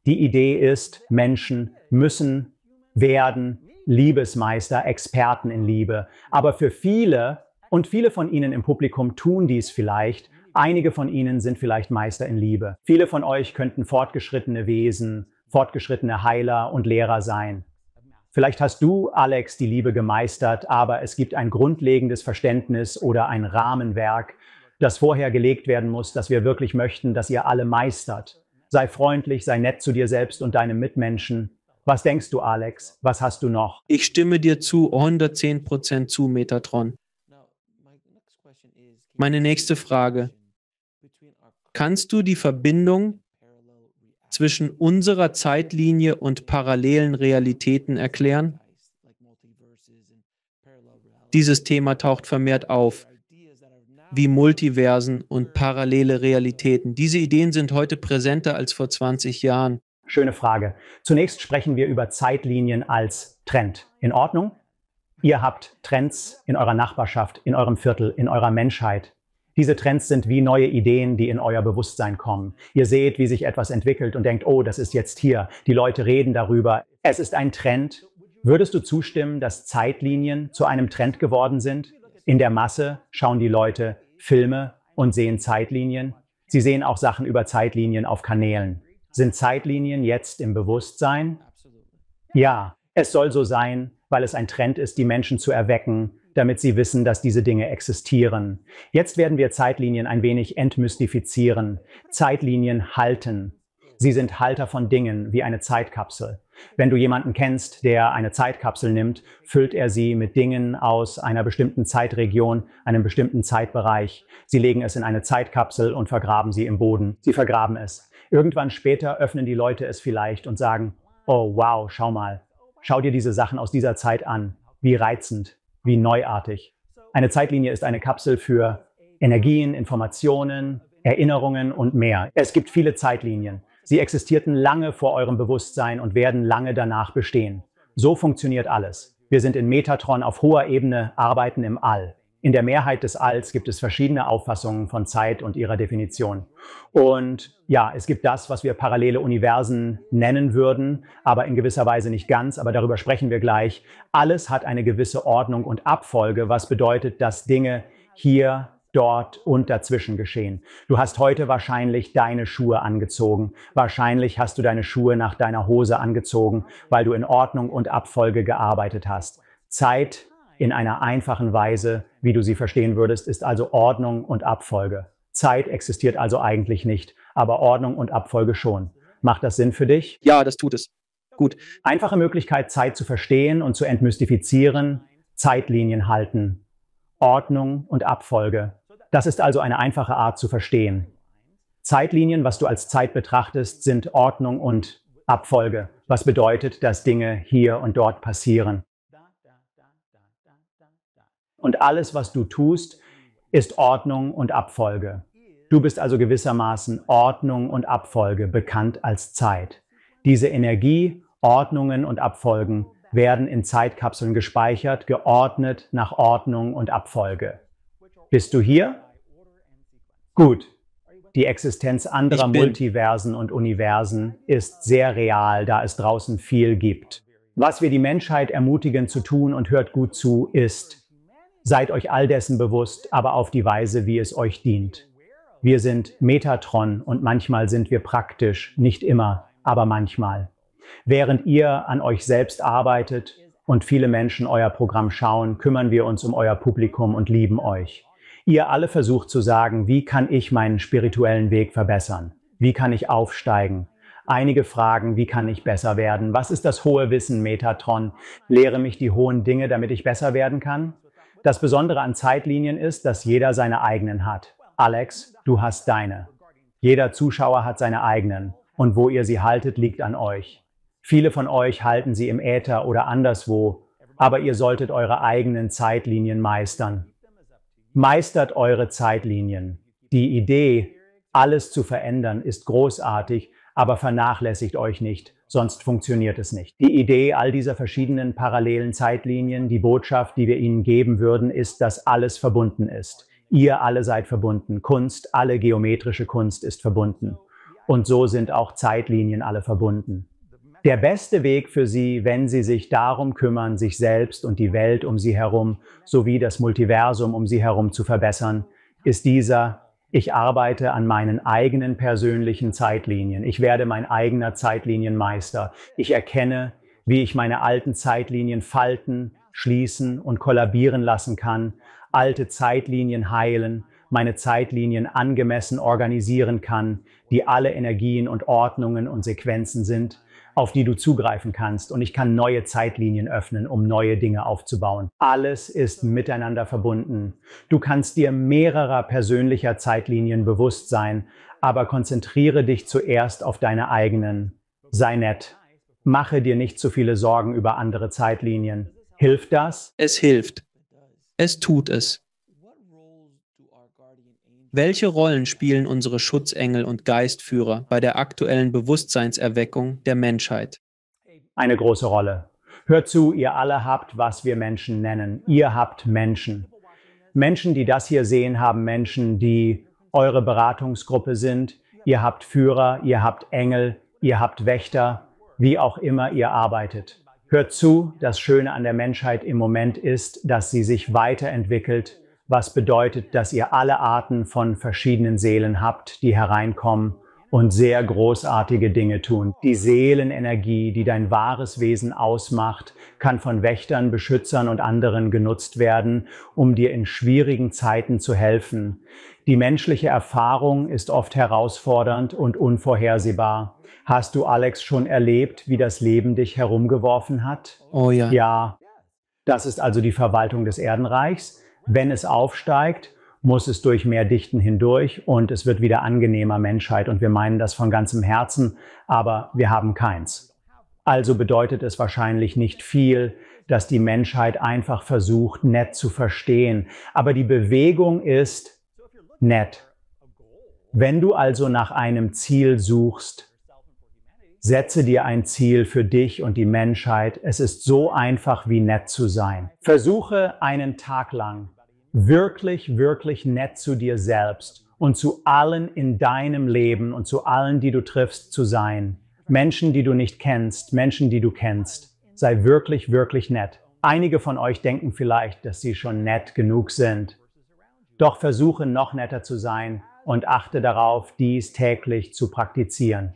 Die Idee ist, Menschen müssen werden Liebesmeister, Experten in Liebe. Aber für viele, und viele von Ihnen im Publikum tun dies vielleicht, einige von Ihnen sind vielleicht Meister in Liebe. Viele von euch könnten fortgeschrittene Wesen, fortgeschrittene Heiler und Lehrer sein. Vielleicht hast du, Alex, die Liebe gemeistert, aber es gibt ein grundlegendes Verständnis oder ein Rahmenwerk, das vorher gelegt werden muss, dass wir wirklich möchten, dass ihr alle meistert. Sei freundlich, sei nett zu dir selbst und deinem Mitmenschen. Was denkst du, Alex? Was hast du noch? Ich stimme dir zu 110% zu, Metatron. Meine nächste Frage. Kannst du die Verbindung zwischen unserer Zeitlinie und parallelen Realitäten erklären? Dieses Thema taucht vermehrt auf, wie Multiversen und parallele Realitäten. Diese Ideen sind heute präsenter als vor 20 Jahren. Schöne Frage. Zunächst sprechen wir über Zeitlinien als Trend. In Ordnung? Ihr habt Trends in eurer Nachbarschaft, in eurem Viertel, in eurer Menschheit. Diese Trends sind wie neue Ideen, die in euer Bewusstsein kommen. Ihr seht, wie sich etwas entwickelt und denkt, oh, das ist jetzt hier. Die Leute reden darüber. Es ist ein Trend. Würdest du zustimmen, dass Zeitlinien zu einem Trend geworden sind? In der Masse schauen die Leute Filme und sehen Zeitlinien. Sie sehen auch Sachen über Zeitlinien auf Kanälen. Sind Zeitlinien jetzt im Bewusstsein? Ja, es soll so sein, weil es ein Trend ist, die Menschen zu erwecken, damit sie wissen, dass diese Dinge existieren. Jetzt werden wir Zeitlinien ein wenig entmystifizieren. Zeitlinien halten. Sie sind Halter von Dingen, wie eine Zeitkapsel. Wenn du jemanden kennst, der eine Zeitkapsel nimmt, füllt er sie mit Dingen aus einer bestimmten Zeitregion, einem bestimmten Zeitbereich. Sie legen es in eine Zeitkapsel und vergraben sie im Boden. Sie vergraben es. Irgendwann später öffnen die Leute es vielleicht und sagen, oh wow, schau mal. Schau dir diese Sachen aus dieser Zeit an. Wie reizend, wie neuartig. Eine Zeitlinie ist eine Kapsel für Energien, Informationen, Erinnerungen und mehr. Es gibt viele Zeitlinien. Sie existierten lange vor eurem Bewusstsein und werden lange danach bestehen. So funktioniert alles. Wir sind in Metatron auf hoher Ebene, arbeiten im All. In der Mehrheit des Alls gibt es verschiedene Auffassungen von Zeit und ihrer Definition. Und ja, es gibt das, was wir parallele Universen nennen würden, aber in gewisser Weise nicht ganz, aber darüber sprechen wir gleich. Alles hat eine gewisse Ordnung und Abfolge, was bedeutet, dass Dinge hier, dort und dazwischen geschehen. Du hast heute wahrscheinlich deine Schuhe angezogen. Wahrscheinlich hast du deine Schuhe nach deiner Hose angezogen, weil du in Ordnung und Abfolge gearbeitet hast. Zeit in einer einfachen Weise, wie du sie verstehen würdest, ist also Ordnung und Abfolge. Zeit existiert also eigentlich nicht, aber Ordnung und Abfolge schon. Macht das Sinn für dich? Ja, das tut es. Gut. Einfache Möglichkeit, Zeit zu verstehen und zu entmystifizieren, Zeitlinien halten. Ordnung und Abfolge. Das ist also eine einfache Art zu verstehen. Zeitlinien, was du als Zeit betrachtest, sind Ordnung und Abfolge, was bedeutet, dass Dinge hier und dort passieren. Und alles, was du tust, ist Ordnung und Abfolge. Du bist also gewissermaßen Ordnung und Abfolge, bekannt als Zeit. Diese Energie, Ordnungen und Abfolgen werden in Zeitkapseln gespeichert, geordnet nach Ordnung und Abfolge. Bist du hier? Gut. Die Existenz anderer Multiversen und Universen ist sehr real, da es draußen viel gibt. Was wir die Menschheit ermutigen zu tun, und hört gut zu, ist: Seid euch all dessen bewusst, aber auf die Weise, wie es euch dient. Wir sind Metatron und manchmal sind wir praktisch, nicht immer, aber manchmal. Während ihr an euch selbst arbeitet und viele Menschen euer Programm schauen, kümmern wir uns um euer Publikum und lieben euch. Ihr alle versucht zu sagen, wie kann ich meinen spirituellen Weg verbessern? Wie kann ich aufsteigen? Einige fragen, wie kann ich besser werden? Was ist das hohe Wissen, Metatron? Lehre mich die hohen Dinge, damit ich besser werden kann? Das Besondere an Zeitlinien ist, dass jeder seine eigenen hat. Alex, du hast deine. Jeder Zuschauer hat seine eigenen. Und wo ihr sie haltet, liegt an euch. Viele von euch halten sie im Äther oder anderswo, aber ihr solltet eure eigenen Zeitlinien meistern. Meistert eure Zeitlinien. Die Idee, alles zu verändern, ist großartig, aber vernachlässigt euch nicht, sonst funktioniert es nicht. Die Idee all dieser verschiedenen parallelen Zeitlinien, die Botschaft, die wir ihnen geben würden, ist, dass alles verbunden ist. Ihr alle seid verbunden. Kunst, alle geometrische Kunst ist verbunden. Und so sind auch Zeitlinien alle verbunden. Der beste Weg für sie, wenn sie sich darum kümmern, sich selbst und die Welt um sie herum sowie das Multiversum um sie herum zu verbessern, ist dieser: Ich arbeite an meinen eigenen persönlichen Zeitlinien. Ich werde mein eigener Zeitlinienmeister. Ich erkenne, wie ich meine alten Zeitlinien falten, schließen und kollabieren lassen kann, alte Zeitlinien heilen, meine Zeitlinien angemessen organisieren kann, die alle Energien und Ordnungen und Sequenzen sind, auf die du zugreifen kannst. Und ich kann neue Zeitlinien öffnen, um neue Dinge aufzubauen. Alles ist miteinander verbunden. Du kannst dir mehrerer persönlicher Zeitlinien bewusst sein, aber konzentriere dich zuerst auf deine eigenen. Sei nett. Mache dir nicht zu viele Sorgen über andere Zeitlinien. Hilft das? Es hilft. Es tut es. Welche Rollen spielen unsere Schutzengel und Geistführer bei der aktuellen Bewusstseinserweckung der Menschheit? Eine große Rolle. Hört zu, ihr alle habt, was wir Menschen nennen. Ihr habt Menschen. Menschen, die das hier sehen, haben Menschen, die eure Beratungsgruppe sind. Ihr habt Führer, ihr habt Engel, ihr habt Wächter, wie auch immer ihr arbeitet. Hört zu, das Schöne an der Menschheit im Moment ist, dass sie sich weiterentwickelt, was bedeutet, dass ihr alle Arten von verschiedenen Seelen habt, die hereinkommen und sehr großartige Dinge tun. Die Seelenenergie, die dein wahres Wesen ausmacht, kann von Wächtern, Beschützern und anderen genutzt werden, um dir in schwierigen Zeiten zu helfen. Die menschliche Erfahrung ist oft herausfordernd und unvorhersehbar. Hast du, Alex, schon erlebt, wie das Leben dich herumgeworfen hat? Oh ja. Ja. Das ist also die Verwaltung des Erdenreichs. Wenn es aufsteigt, muss es durch mehr Dichten hindurch und es wird wieder angenehmer, Menschheit. Und wir meinen das von ganzem Herzen, aber wir haben keins. Also bedeutet es wahrscheinlich nicht viel, dass die Menschheit einfach versucht, nett zu verstehen. Aber die Bewegung ist nett. Wenn du also nach einem Ziel suchst, setze dir ein Ziel für dich und die Menschheit. Es ist so einfach, wie nett zu sein. Versuche einen Tag lang wirklich, wirklich nett zu dir selbst und zu allen in deinem Leben und zu allen, die du triffst, zu sein. Menschen, die du nicht kennst, Menschen, die du kennst. Sei wirklich, wirklich nett. Einige von euch denken vielleicht, dass sie schon nett genug sind. Doch versuche noch netter zu sein und achte darauf, dies täglich zu praktizieren.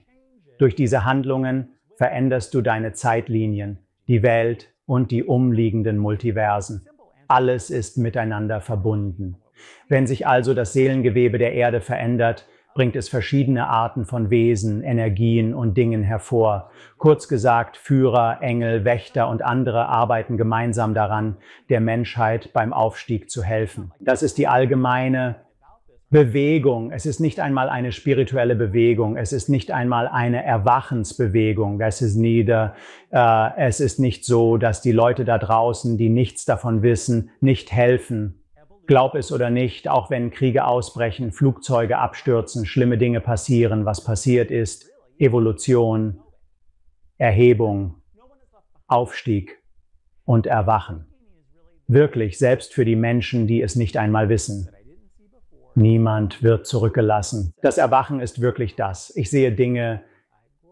Durch diese Handlungen veränderst du deine Zeitlinien, die Welt und die umliegenden Multiversen. Alles ist miteinander verbunden. Wenn sich also das Seelengewebe der Erde verändert, bringt es verschiedene Arten von Wesen, Energien und Dingen hervor. Kurz gesagt, Führer, Engel, Wächter und andere arbeiten gemeinsam daran, der Menschheit beim Aufstieg zu helfen. Das ist die allgemeine Bewegung. Es ist nicht einmal eine spirituelle Bewegung. Es ist nicht einmal eine Erwachensbewegung. Es ist nicht so, dass die Leute da draußen, die nichts davon wissen, nicht helfen. Glaub es oder nicht, auch wenn Kriege ausbrechen, Flugzeuge abstürzen, schlimme Dinge passieren, was passiert ist, Evolution, Erhebung, Aufstieg und Erwachen. Wirklich, selbst für die Menschen, die es nicht einmal wissen. Niemand wird zurückgelassen. Das Erwachen ist wirklich das. Ich sehe Dinge,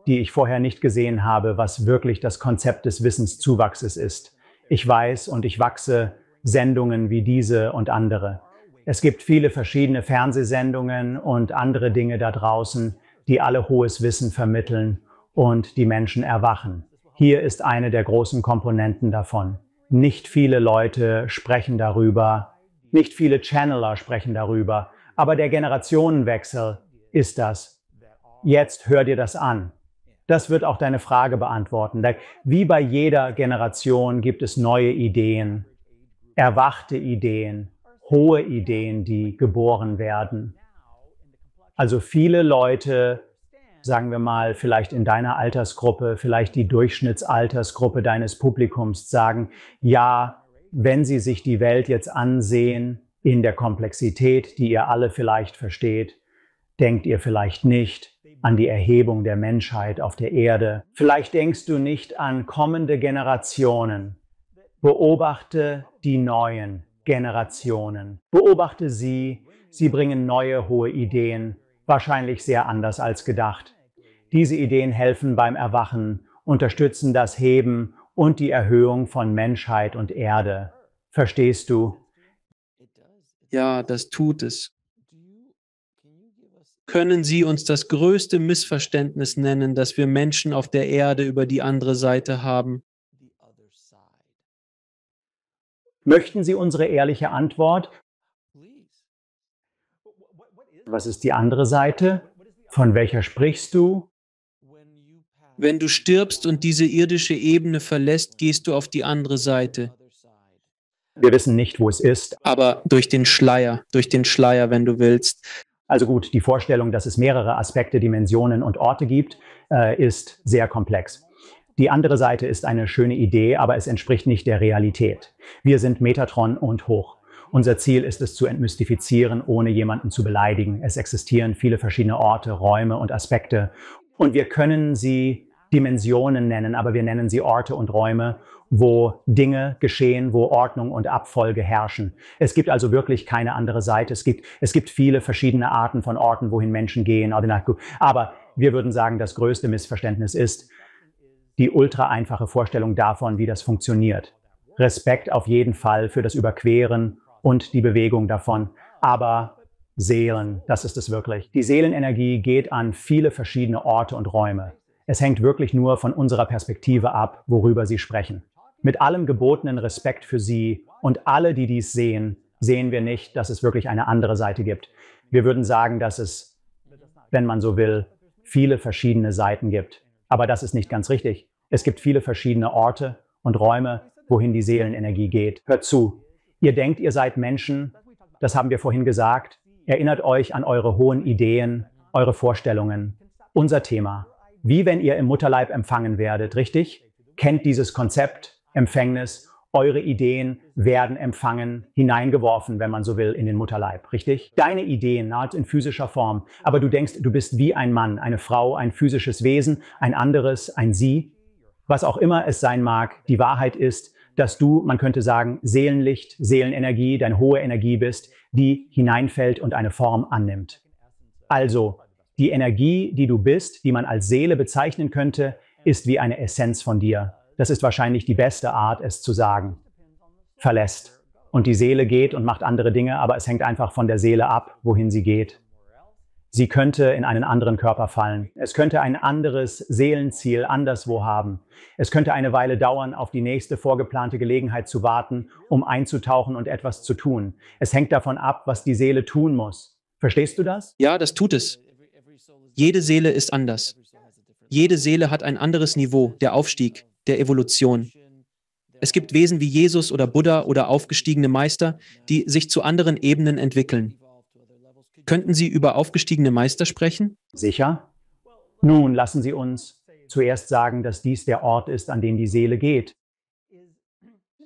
die ich vorher nicht gesehen habe, was wirklich das Konzept des Wissenszuwachses ist. Ich weiß und ich wachse Sendungen wie diese und andere. Es gibt viele verschiedene Fernsehsendungen und andere Dinge da draußen, die alle hohes Wissen vermitteln und die Menschen erwachen. Hier ist eine der großen Komponenten davon. Nicht viele Leute sprechen darüber, nicht viele Channeler sprechen darüber, aber der Generationenwechsel ist das. Jetzt hör dir das an. Das wird auch deine Frage beantworten. Wie bei jeder Generation gibt es neue Ideen, erwachte Ideen, hohe Ideen, die geboren werden. Also viele Leute, sagen wir mal, vielleicht in deiner Altersgruppe, vielleicht die Durchschnittsaltersgruppe deines Publikums sagen, ja, wenn sie sich die Welt jetzt ansehen, in der Komplexität, die ihr alle vielleicht versteht, denkt ihr vielleicht nicht an die Erhebung der Menschheit auf der Erde. Vielleicht denkst du nicht an kommende Generationen. Beobachte die neuen Generationen. Beobachte sie. Sie bringen neue, hohe Ideen, wahrscheinlich sehr anders als gedacht. Diese Ideen helfen beim Erwachen, unterstützen das Heben und die Erhöhung von Menschheit und Erde. Verstehst du? Ja, das tut es. Können Sie uns das größte Missverständnis nennen, das wir Menschen auf der Erde über die andere Seite haben? Möchten Sie unsere ehrliche Antwort? Was ist die andere Seite? Von welcher sprichst du? Wenn du stirbst und diese irdische Ebene verlässt, gehst du auf die andere Seite. Wir wissen nicht, wo es ist. Aber durch den Schleier, wenn du willst. Also gut, die Vorstellung, dass es mehrere Aspekte, Dimensionen und Orte gibt, ist sehr komplex. Die andere Seite ist eine schöne Idee, aber es entspricht nicht der Realität. Wir sind Metatron und hoch. Unser Ziel ist es zu entmystifizieren, ohne jemanden zu beleidigen. Es existieren viele verschiedene Orte, Räume und Aspekte. Und wir können sie Dimensionen nennen, aber wir nennen sie Orte und Räume, wo Dinge geschehen, wo Ordnung und Abfolge herrschen. Es gibt also wirklich keine andere Seite. Es gibt viele verschiedene Arten von Orten, wohin Menschen gehen. Aber wir würden sagen, das größte Missverständnis ist die ultra einfache Vorstellung davon, wie das funktioniert. Respekt auf jeden Fall für das Überqueren und die Bewegung davon. Aber Seelen, das ist es wirklich. Die Seelenenergie geht an viele verschiedene Orte und Räume. Es hängt wirklich nur von unserer Perspektive ab, worüber Sie sprechen. Mit allem gebotenen Respekt für Sie und alle, die dies sehen, sehen wir nicht, dass es wirklich eine andere Seite gibt. Wir würden sagen, dass es, wenn man so will, viele verschiedene Seiten gibt. Aber das ist nicht ganz richtig. Es gibt viele verschiedene Orte und Räume, wohin die Seelenenergie geht. Hört zu. Ihr denkt, ihr seid Menschen. Das haben wir vorhin gesagt. Erinnert euch an eure hohen Ideen, eure Vorstellungen. Unser Thema. Wie wenn ihr im Mutterleib empfangen werdet, richtig? Kennt dieses Konzept, Empfängnis. Eure Ideen werden empfangen, hineingeworfen, wenn man so will, in den Mutterleib, richtig? Deine Ideen, nahezu in physischer Form. Aber du denkst, du bist wie ein Mann, eine Frau, ein physisches Wesen, ein anderes, ein Sie. Was auch immer es sein mag, die Wahrheit ist, dass du, man könnte sagen, Seelenlicht, Seelenenergie, deine hohe Energie bist, die hineinfällt und eine Form annimmt. Also, die Energie, die du bist, die man als Seele bezeichnen könnte, ist wie eine Essenz von dir. Das ist wahrscheinlich die beste Art, es zu sagen. Verlässt. Und die Seele geht und macht andere Dinge, aber es hängt einfach von der Seele ab, wohin sie geht. Sie könnte in einen anderen Körper fallen. Es könnte ein anderes Seelenziel anderswo haben. Es könnte eine Weile dauern, auf die nächste vorgeplante Gelegenheit zu warten, um einzutauchen und etwas zu tun. Es hängt davon ab, was die Seele tun muss. Verstehst du das? Ja, das tut es. Jede Seele ist anders. Jede Seele hat ein anderes Niveau, der Aufstieg, der Evolution. Es gibt Wesen wie Jesus oder Buddha oder aufgestiegene Meister, die sich zu anderen Ebenen entwickeln. Könnten Sie über aufgestiegene Meister sprechen? Sicher? Nun, lassen Sie uns zuerst sagen, dass dies der Ort ist, an den die Seele geht.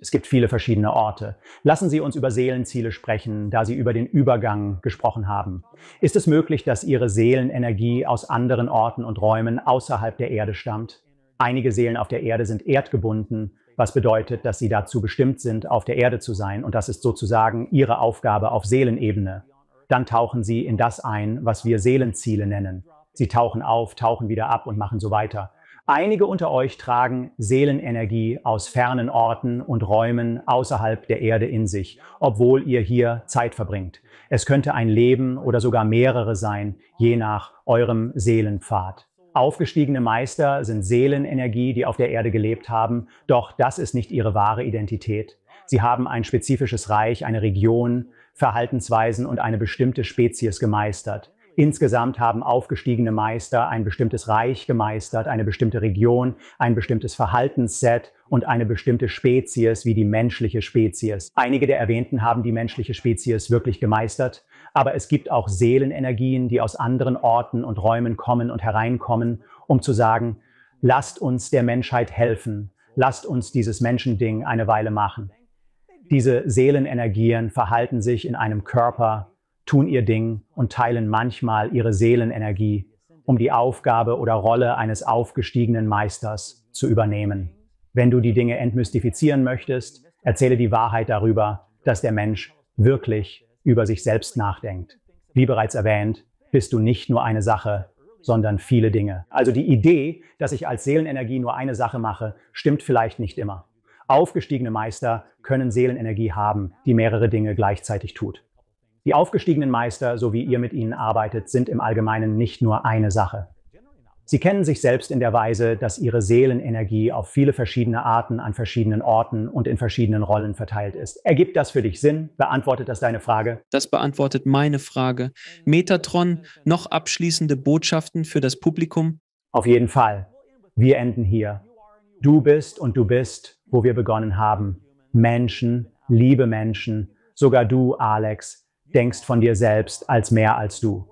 Es gibt viele verschiedene Orte. Lassen Sie uns über Seelenziele sprechen, da Sie über den Übergang gesprochen haben. Ist es möglich, dass Ihre Seelenenergie aus anderen Orten und Räumen außerhalb der Erde stammt? Einige Seelen auf der Erde sind erdgebunden, was bedeutet, dass sie dazu bestimmt sind, auf der Erde zu sein, und das ist sozusagen ihre Aufgabe auf Seelenebene. Dann tauchen sie in das ein, was wir Seelenziele nennen. Sie tauchen auf, tauchen wieder ab und machen so weiter. Einige unter euch tragen Seelenenergie aus fernen Orten und Räumen außerhalb der Erde in sich, obwohl ihr hier Zeit verbringt. Es könnte ein Leben oder sogar mehrere sein, je nach eurem Seelenpfad. Aufgestiegene Meister sind Seelenenergie, die auf der Erde gelebt haben, doch das ist nicht ihre wahre Identität. Sie haben ein spezifisches Reich, eine Region, Verhaltensweisen und eine bestimmte Spezies gemeistert. Insgesamt haben aufgestiegene Meister ein bestimmtes Reich gemeistert, eine bestimmte Region, ein bestimmtes Verhaltensset und eine bestimmte Spezies wie die menschliche Spezies. Einige der Erwähnten haben die menschliche Spezies wirklich gemeistert, aber es gibt auch Seelenenergien, die aus anderen Orten und Räumen kommen und hereinkommen, um zu sagen, lasst uns der Menschheit helfen, lasst uns dieses Menschending eine Weile machen. Diese Seelenenergien verhalten sich in einem Körper, tun ihr Ding und teilen manchmal ihre Seelenenergie, um die Aufgabe oder Rolle eines aufgestiegenen Meisters zu übernehmen. Wenn du die Dinge entmystifizieren möchtest, erzähle die Wahrheit darüber, dass der Mensch wirklich über sich selbst nachdenkt. Wie bereits erwähnt, bist du nicht nur eine Sache, sondern viele Dinge. Also die Idee, dass ich als Seelenenergie nur eine Sache mache, stimmt vielleicht nicht immer. Aufgestiegene Meister können Seelenenergie haben, die mehrere Dinge gleichzeitig tut. Die aufgestiegenen Meister, so wie ihr mit ihnen arbeitet, sind im Allgemeinen nicht nur eine Sache. Sie kennen sich selbst in der Weise, dass ihre Seelenenergie auf viele verschiedene Arten an verschiedenen Orten und in verschiedenen Rollen verteilt ist. Ergibt das für dich Sinn? Beantwortet das deine Frage? Das beantwortet meine Frage. Metatron, noch abschließende Botschaften für das Publikum? Auf jeden Fall. Wir enden hier. Du bist und du bist, wo wir begonnen haben. Menschen, liebe Menschen, sogar du, Alex, denkst von dir selbst als mehr als du.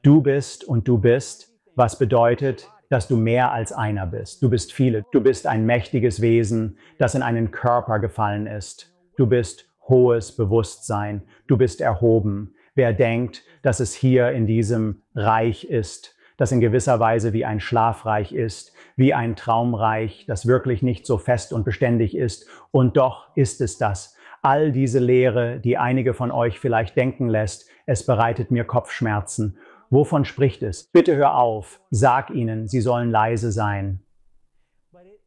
Du bist und du bist, was bedeutet, dass du mehr als einer bist. Du bist viele. Du bist ein mächtiges Wesen, das in einen Körper gefallen ist. Du bist hohes Bewusstsein. Du bist erhoben. Wer denkt, dass es hier in diesem Reich ist, das in gewisser Weise wie ein Schlafreich ist, wie ein Traumreich, das wirklich nicht so fest und beständig ist, und doch ist es das. All diese Lehre, die einige von euch vielleicht denken lässt, es bereitet mir Kopfschmerzen. Wovon spricht es? Bitte hör auf, sag ihnen, sie sollen leise sein.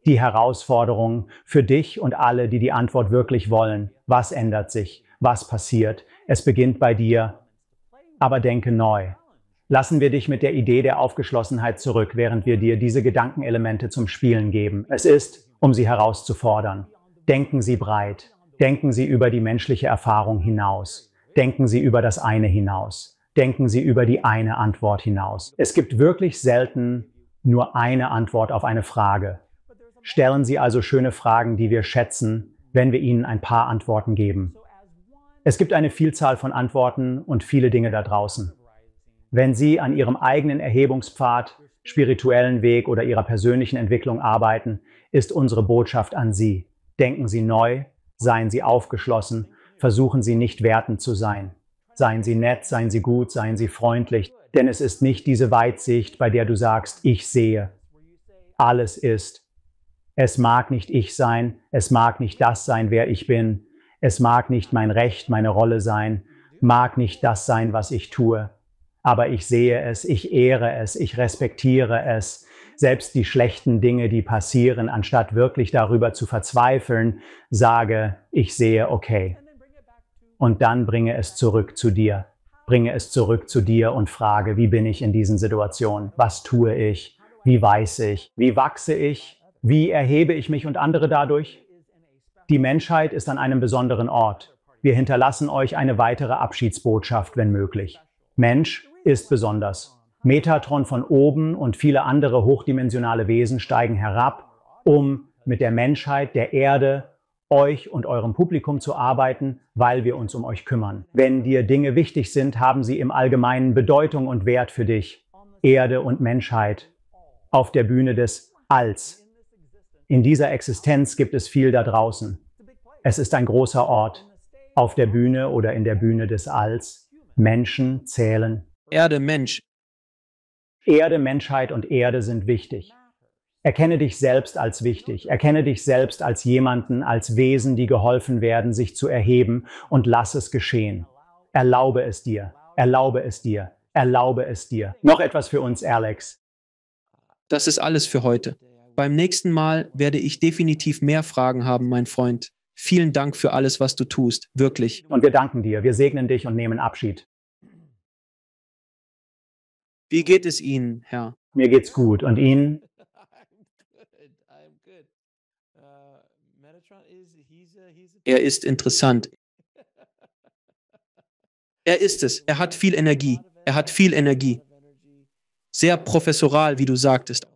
Die Herausforderung für dich und alle, die die Antwort wirklich wollen. Was ändert sich? Was passiert? Es beginnt bei dir, aber denke neu. Lassen wir dich mit der Idee der Aufgeschlossenheit zurück, während wir dir diese Gedankenelemente zum Spielen geben. Es ist, um sie herauszufordern. Denken Sie breit. Denken Sie über die menschliche Erfahrung hinaus. Denken Sie über das eine hinaus. Denken Sie über die eine Antwort hinaus. Es gibt wirklich selten nur eine Antwort auf eine Frage. Stellen Sie also schöne Fragen, die wir schätzen, wenn wir Ihnen ein paar Antworten geben. Es gibt eine Vielzahl von Antworten und viele Dinge da draußen. Wenn Sie an Ihrem eigenen Erhebungspfad, spirituellen Weg oder Ihrer persönlichen Entwicklung arbeiten, ist unsere Botschaft an Sie. Denken Sie neu, seien Sie aufgeschlossen, versuchen Sie nicht wertend zu sein. Seien Sie nett, seien Sie gut, seien Sie freundlich, denn es ist nicht diese Weitsicht, bei der du sagst, ich sehe. Alles ist. Es mag nicht ich sein, es mag nicht das sein, wer ich bin, es mag nicht mein Recht, meine Rolle sein, mag nicht das sein, was ich tue. Aber ich sehe es, ich ehre es, ich respektiere es. Selbst die schlechten Dinge, die passieren, anstatt wirklich darüber zu verzweifeln, sage, ich sehe okay. Und dann bringe es zurück zu dir. Bringe es zurück zu dir und frage, wie bin ich in diesen Situationen? Was tue ich? Wie weiß ich? Wie wachse ich? Wie erhebe ich mich und andere dadurch? Die Menschheit ist an einem besonderen Ort. Wir hinterlassen euch eine weitere Abschiedsbotschaft, wenn möglich. Mensch ist besonders. Metatron von oben und viele andere hochdimensionale Wesen steigen herab, um mit der Menschheit, der Erde, euch und eurem Publikum zu arbeiten, weil wir uns um euch kümmern. Wenn dir Dinge wichtig sind, haben sie im Allgemeinen Bedeutung und Wert für dich. Erde und Menschheit auf der Bühne des Alls. In dieser Existenz gibt es viel da draußen. Es ist ein großer Ort. Auf der Bühne oder in der Bühne des Alls. Menschen zählen. Erde, Mensch. Erde, Menschheit und Erde sind wichtig. Erkenne dich selbst als wichtig. Erkenne dich selbst als jemanden, als Wesen, die geholfen werden, sich zu erheben, und lass es geschehen. Erlaube es dir. Erlaube es dir. Erlaube es dir. Noch etwas für uns, Alex. Das ist alles für heute. Beim nächsten Mal werde ich definitiv mehr Fragen haben, mein Freund. Vielen Dank für alles, was du tust. Wirklich. Und wir danken dir. Wir segnen dich und nehmen Abschied. Wie geht es Ihnen, Herr? Mir geht's gut. Und Ihnen? Er ist interessant. Er ist es. Er hat viel Energie. Er hat viel Energie. Sehr professoral, wie du sagtest.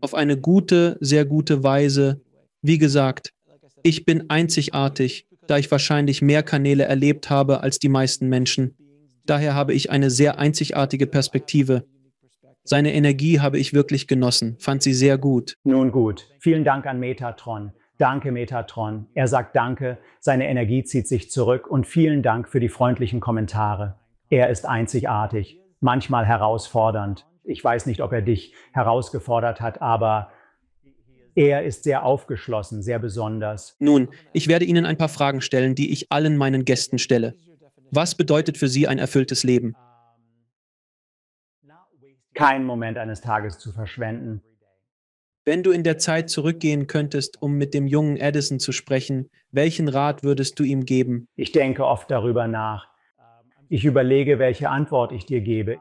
Auf eine gute, sehr gute Weise. Wie gesagt, ich bin einzigartig, da ich wahrscheinlich mehr Kanäle erlebt habe als die meisten Menschen. Daher habe ich eine sehr einzigartige Perspektive. Seine Energie habe ich wirklich genossen, fand sie sehr gut. Nun gut. Vielen Dank an Metatron. Danke, Metatron. Er sagt Danke, seine Energie zieht sich zurück, und vielen Dank für die freundlichen Kommentare. Er ist einzigartig, manchmal herausfordernd. Ich weiß nicht, ob er dich herausgefordert hat, aber er ist sehr aufgeschlossen, sehr besonders. Nun, ich werde Ihnen ein paar Fragen stellen, die ich allen meinen Gästen stelle. Was bedeutet für Sie ein erfülltes Leben? Keinen Moment eines Tages zu verschwenden. Wenn du in der Zeit zurückgehen könntest, um mit dem jungen Edison zu sprechen, welchen Rat würdest du ihm geben? Ich denke oft darüber nach. Ich überlege, welche Antwort ich dir gebe.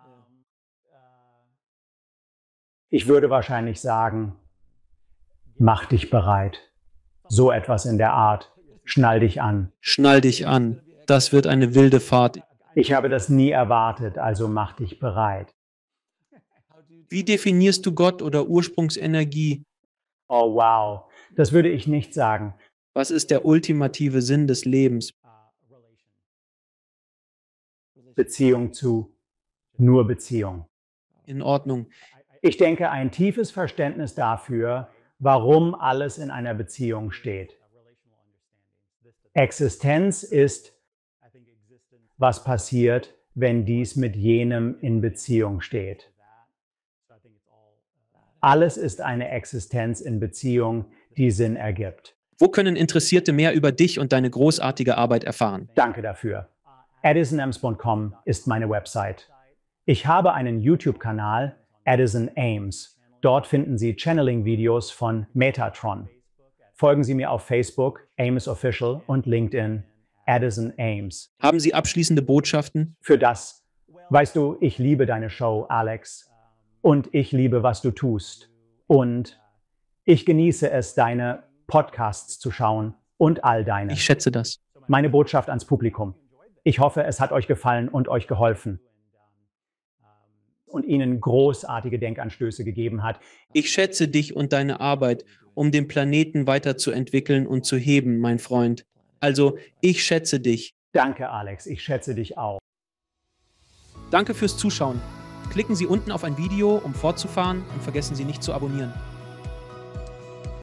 Ich würde wahrscheinlich sagen, mach dich bereit. So etwas in der Art. Schnall dich an. Schnall dich an. Das wird eine wilde Fahrt. Ich habe das nie erwartet, also mach dich bereit. Wie definierst du Gott oder Ursprungsenergie? Oh wow, das würde ich nicht sagen. Was ist der ultimative Sinn des Lebens? Beziehung zu nur Beziehung. In Ordnung. Ich denke, ein tiefes Verständnis dafür, warum alles in einer Beziehung steht. Existenz ist, was passiert, wenn dies mit jenem in Beziehung steht. Alles ist eine Existenz in Beziehung, die Sinn ergibt. Wo können Interessierte mehr über dich und deine großartige Arbeit erfahren? Danke dafür. EdisonAmes.com ist meine Website. Ich habe einen YouTube-Kanal, Edison Ames. Dort finden Sie Channeling-Videos von Metatron. Folgen Sie mir auf Facebook, Ames Official, und LinkedIn, Edison Ames. Haben Sie abschließende Botschaften? Für das, weißt du, ich liebe deine Show, Alex. Und ich liebe, was du tust. Und ich genieße es, deine Podcasts zu schauen und all deine. Ich schätze das. Meine Botschaft ans Publikum. Ich hoffe, es hat euch gefallen und euch geholfen. Und Ihnen großartige Denkanstöße gegeben hat. Ich schätze dich und deine Arbeit, um den Planeten weiterzuentwickeln und zu heben, mein Freund. Also, ich schätze dich. Danke, Alex. Ich schätze dich auch. Danke fürs Zuschauen. Klicken Sie unten auf ein Video, um fortzufahren, und vergessen Sie nicht zu abonnieren.